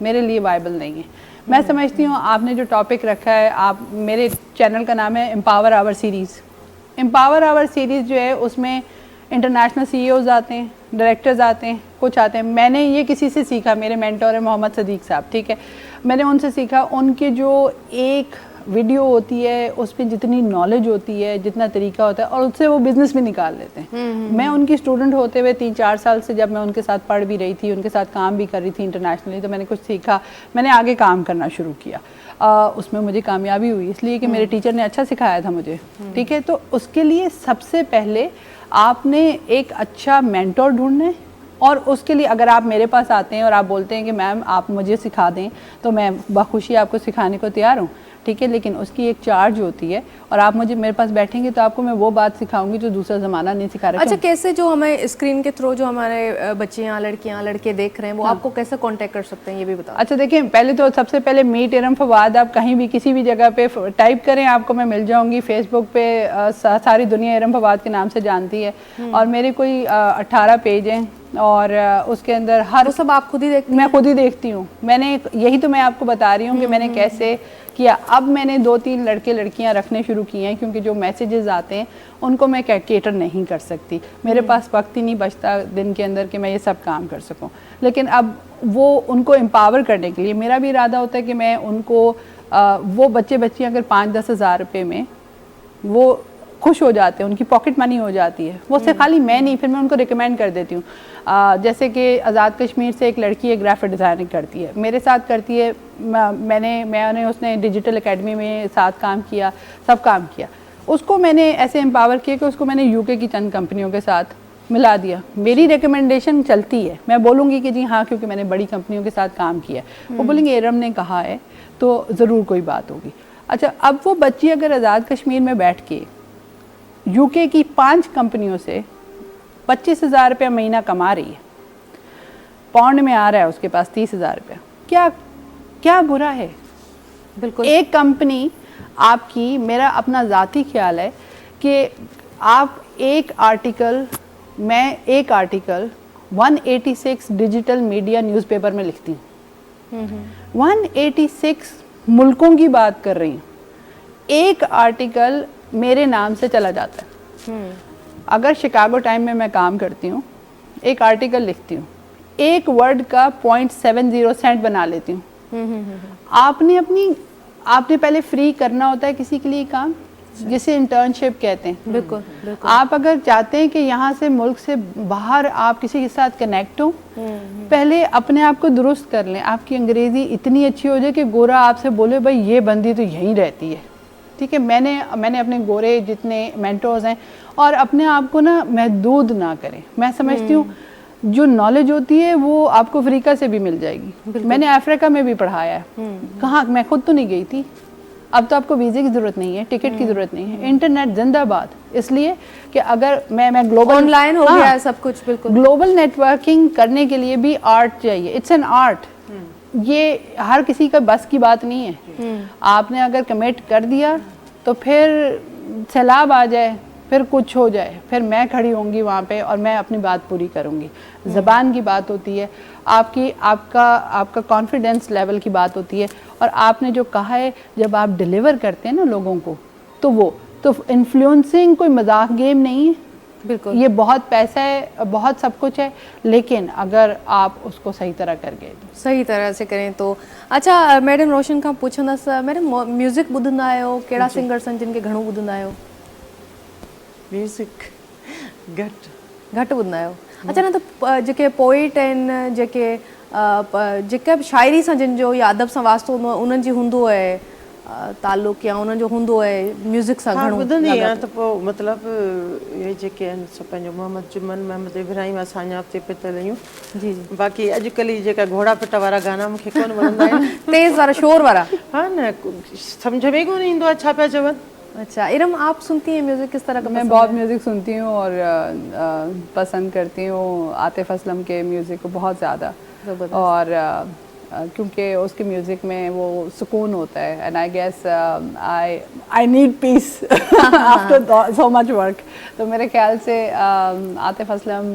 میرے لیے وائبل نہیں ہے. میں سمجھتی ہوں آپ نے جو ٹاپک رکھا ہے, آپ میرے چینل کا نام ہے امپاور آور سیریز. امپاور آور سیریز جو ہے اس میں انٹرنیشنل سی ای اوز آتے ہیں, ڈائریکٹرز آتے ہیں, کچھ آتے ہیں. میں نے یہ کسی سے سیکھا, میرے مینٹور ہیں محمد صدیق صاحب, ٹھیک ہے, میں نے ان سے سیکھا. ان کے جو ایک ویڈیو ہوتی ہے اس پہ جتنی نالج ہوتی ہے, جتنا طریقہ ہوتا ہے, اور اس سے وہ بزنس بھی نکال لیتے ہیں. میں ان کی اسٹوڈنٹ ہوتے ہوئے 3-4 سال سے جب میں ان کے ساتھ پڑھ بھی رہی تھی, ان کے ساتھ کام بھی کر رہی تھی انٹرنیشنلی, تو میں نے کچھ سیکھا, میں نے آگے کام کرنا شروع کیا. اس میں مجھے کامیابی ہوئی اس لیے کہ میرے ٹیچر نے اچھا سکھایا تھا مجھے, ٹھیک ہے. تو اس کے لیے سب سے پہلے آپ نے ایک اچھا مینٹور ڈھونڈنا ہے, اور اس کے لیے اگر آپ میرے پاس آتے ہیں اور آپ بولتے ہیں کہ میم آپ مجھے سکھا دیں, تو میں بخوشی آپ کو سکھانے کو تیار ہوں, ٹھیک ہے. لیکن اس کی ایک چارج ہوتی ہے, اور آپ مجھے میرے پاس بیٹھیں گے تو آپ کو میں وہ بات سکھاؤں گی جو دوسرا زمانہ نہیں سکھا رہا. اچھا, کیسے جو ہمیں اسکرین کے تھرو جو ہمارے بچیاں, لڑکیاں, لڑکے دیکھ رہے ہیں, وہ آپ کو کیسے کانٹیکٹ کر سکتے ہیں, یہ بھی بتاؤ. اچھا دیکھیں, پہلے تو سب سے پہلے میٹ ارم فواد, آپ کہیں بھی کسی بھی جگہ پہ ٹائپ کریں, آپ کو میں مل جاؤں گی. فیس بک پہ ساری دنیا ارم فواد کے نام سے جانتی ہے, اور میرے کوئی 18 پیج ہیں, اور اس کے اندر ہر سب آپ خود ہی دیکھتے ہیں؟ میں خود ہی دیکھتی ہوں. میں نے یہی تو میں آپ کو بتا رہی ہوں کہ میں نے کیسے کیا. اب میں نے 2-3 لڑکے لڑکیاں رکھنے شروع کیے ہیں, کیونکہ جو میسیجز آتے ہیں ان کو میں کیٹر نہیں کر سکتی. میرے پاس وقت ہی نہیں بچتا دن کے اندر کہ میں یہ سب کام کر سکوں. لیکن اب وہ ان کو امپاور کرنے کے لیے میرا بھی ارادہ ہوتا ہے کہ میں ان کو وہ بچیاں اگر 5-10 ہزار روپے میں وہ خوش ہو جاتے ہیں, ان کی پاکٹ منی ہو جاتی ہے. وہ سے خالی میں نہیں, پھر میں ان کو ریکمینڈ کر دیتی ہوں. جیسے کہ آزاد کشمیر سے ایک لڑکی ہے, گرافک ڈیزائننگ کرتی ہے, میرے ساتھ کرتی ہے. اس نے ڈیجیٹل اکیڈمی میں ساتھ کام کیا, سب کام کیا. اس کو میں نے ایسے امپاور کیا کہ اس کو میں نے UK کی چند کمپنیوں کے ساتھ ملا دیا. میری ریکمنڈیشن چلتی ہے, میں بولوں گی کہ جی ہاں کیونکہ میں نے بڑی کمپنیوں کے ساتھ کام کیا ہے, وہ بولیں گے ارم نے کہا ہے تو ضرور کوئی بات ہوگی. اچھا, اب وہ بچی اگر آزاد کشمیر میں بیٹھ کے UK کی 5 کمپنیوں سے 25,000 روپیہ مہینہ کما رہی ہے, پاؤنڈ میں آ رہا ہے اس کے پاس 30,000 روپیہ, کیا برا ہے؟ بالکل. ایک کمپنی آپ کی, میرا اپنا ذاتی خیال ہے کہ آپ ایک article 186 digital media news paper میں لکھتی ہوں, 186 ملکوں کی بات کر رہی ہوں, ایک آرٹیکل میرے نام سے چلا جاتا ہے. اگر شکاگو ٹائم میں میں کام کرتی ہوں, ایک آرٹیکل لکھتی ہوں, ایک ورڈ کا 0.70 سینٹ بنا لیتی ہوں. آپ نے پہلے فری کرنا ہوتا ہے کسی کے لیے کام, جسے انٹرنشپ کہتے ہیں. بالکل. آپ اگر چاہتے ہیں کہ یہاں سے ملک سے باہر آپ کسی کے ساتھ کنیکٹ ہو, پہلے اپنے آپ کو درست کر لیں. آپ کی انگریزی اتنی اچھی ہو جائے کہ گورا آپ سے بولے بھائی یہ بندی تو یہیں رہتی ہے. ٹھیک ہے, میں نے اپنے گورے جتنے مینٹورز ہیں, اور اپنے آپ کو نا محدود نہ کریں. میں سمجھتی ہوں جو نالج ہوتی ہے وہ آپ کو افریقہ سے بھی مل جائے گی. میں نے افریقہ میں بھی پڑھایا ہے. کہاں, میں خود تو نہیں گئی تھی. اب تو آپ کو ویزے کی ضرورت نہیں ہے, ٹکٹ کی ضرورت نہیں ہے, انٹرنیٹ زندہ باد. اس لیے کہ اگر میں گلوبل آن لائن ہو گیا ہے سب کچھ. بالکل. گلوبل نیٹ ورکنگ کرنے کے لیے بھی آرٹ چاہیے. It's an art. یہ ہر کسی کا بس کی بات نہیں ہے. آپ نے اگر کمٹ کر دیا تو پھر سیلاب آ جائے, پھر کچھ ہو جائے, پھر میں کھڑی ہوں گی وہاں پہ اور میں اپنی بات پوری کروں گی. زبان کی بات ہوتی ہے, آپ کا کانفیڈنس لیول کی بات ہوتی ہے. اور آپ نے جو کہا ہے, جب آپ ڈیلیور کرتے ہیں نا لوگوں کو, تو انفلوئنسنگ کوئی مذاق گیم نہیں ہے. بالکل. یہ بہت پیسہ ہے, بہت سب کچھ ہے, لیکن اگر آپ اس کو صحیح طرح کر گئے, صحیح طرح سے کریں تو. اچھا मैडम रोशन खां पुछंदसि, मैडम म्यूज़िक ॿुधंदा आहियो, कहिड़ा सिंगर्स आहिनि जिन खे घणो ॿुधंदा आहियो? म्यूज़िक घटि ॿुधंदा आहियो. अच्छा, न त जेके पोइट आहिनि, जेके बि शाइरी सां जिन जो या अदब सां वास्तो हूंदो आहे, उन्हनि जी हूंदो आहे तालुक, या उन्हनि जो हूंदो आहे म्यूज़िक सां घणो? ॿुधंदी आहियां त पोइ मतिलबु इहे जेके आहिनि सो पंहिंजो मोहम्मद जुमन, मोहम्मद इब्राहिम, असांजा हफ़्ते पितल आहियूं. जी. बाक़ी अॼुकल्ह जी जेका घोड़ा पिट वारा गाना मूंखे कोन वणंदा आहिनि. तेज़ वारा, शोर वारा. हा न, सम्झ में कोन ईंदो आहे छा पिया चवनि. अच्छा, इरम आप सुनती हैं म्यूज़िक, किस तरह का? मैं बहुत म्यूज़िक सुनती हूँ और पसंद करती हूँ आतिफ असलम के म्यूज़िक को बहुत ज़्यादा. और क्योंकि उसके म्यूज़िक में वो सुकून होता है, and I guess I need peace after so much work. तो मेरे ख्याल से Atif Aslam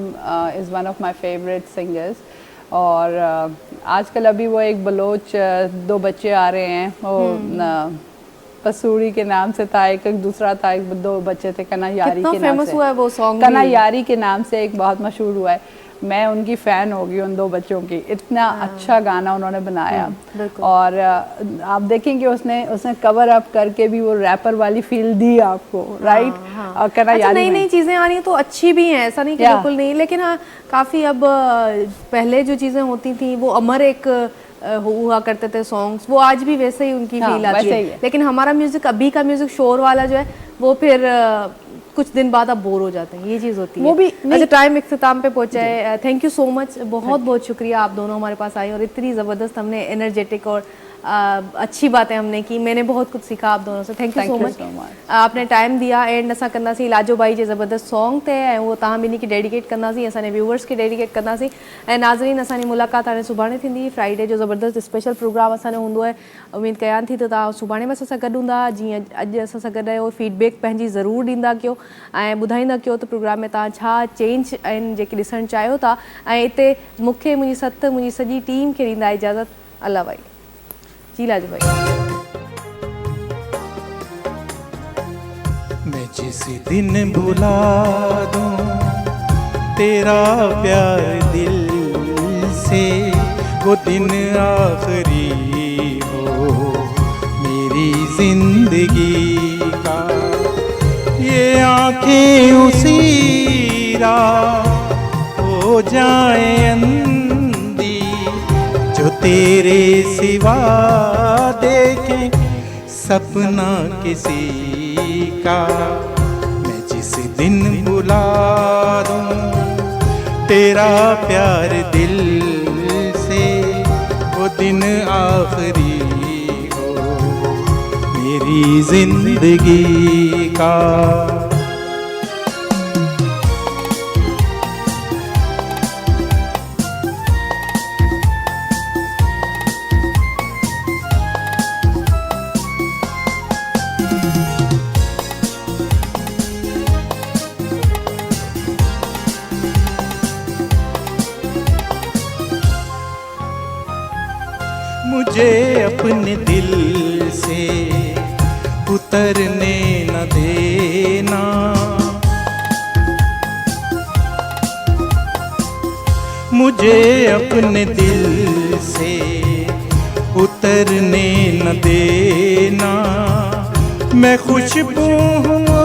is one of my favourite singers. और आजकल अभी वो एक बलोच 2 बच्चे आ रहे हैं, वो पसूड़ी के नाम से था, एक दूसरा था, 2 बच्चे थे कना यारी के नाम से. कितना फेमस हुआ है वो सॉन्ग? कना यारी के नाम से एक बहुत मशहूर हुआ है. मैं उनकी फ़ैन हो गई उन 2 बच्चों की. इतना अच्छा गाना उन्होंने बनाया. और आप देखेंगे उसने कवर अप करके भी वो रैपर वाली फील दी आपको, राइट. और कना यारी नई नई चीज़ें आ रही हैं तो अच्छी भी हैं, ऐसा नहीं कि बिल्कुल नहीं, लेकिन हाँ काफ़ी अब पहले जो चीज़ें होती थी वो अमर एक हुआ करते थे सॉन्ग्स, वो आज भी वैसे ही उनकी फील आती है. लेकिन हमारा म्यूज़िक, अभी का म्यूज़िक शोर वाला जो है, वो फिर कुछ दिन बाद आप बोर हो जाते हैं, ये चीज़ होती है. वो भी अच्छा, टाइम इख्तिताम पे पहुंचा है. थैंक यू सो मच, बहुत बहुत शुक्रिया आप दोनों हमारे पास आए और इतनी ज़बरदस्त हमने एनर्जेटिक और अच्छी बातें हमने की. मैंने बहुत कुछ सीखा आप दोनों से. Thank you so much. आपने टाइम दिया. एंड असां कंदासीं लाजो भाई जे ज़बरदस्त सॉन्ग ते, ऐं उहो तव्हां ॿिन्ही खे डेडिकेट कंदासीं, असांजे व्यूवर्स खे डेडिकेट कंदासीं. ऐं नाज़रीन, असांजी मुलाक़ात हाणे सुभाणे थींदी. फ्राइडे जो ज़बरदस्त स्पेशल प्रोग्राम असांजो हूंदो आहे. उमेदु कयां थी त तव्हां सुभाणे बि असां सां गॾु हूंदा. जीअं अॼु असां सां गॾु आहियो, फीडबैक पंहिंजी ज़रूरु ॾींदा कयो ऐं ॿुधाईंदा कयो त प्रोग्राम में तव्हां छा चेंज आहिनि जेके ॾिसणु चाहियो था. ऐं हिते मूंखे, मुंहिंजी सॼी टीम खे ॾींदा इजाज़त. अल्लाह भाई जी. लाजो भाई, मैं जिस दिन भुला दूं तेरा प्यार दिल से, वो दिन आखिरी हो मेरी जिंदगी का. ये आंखें उसी राह हो जाए अंधी जो तेरे सिवा देखें सपना किसी का। मैं जिस दिन बुला दूं तेरा प्यार दिल से वो दिन आखिरी हो मेरी जिंदगी का। मुझे अपने दिल से उतरने न देना, मुझे अपने दिल से उतरने न देना। मैं खुशबू हूँ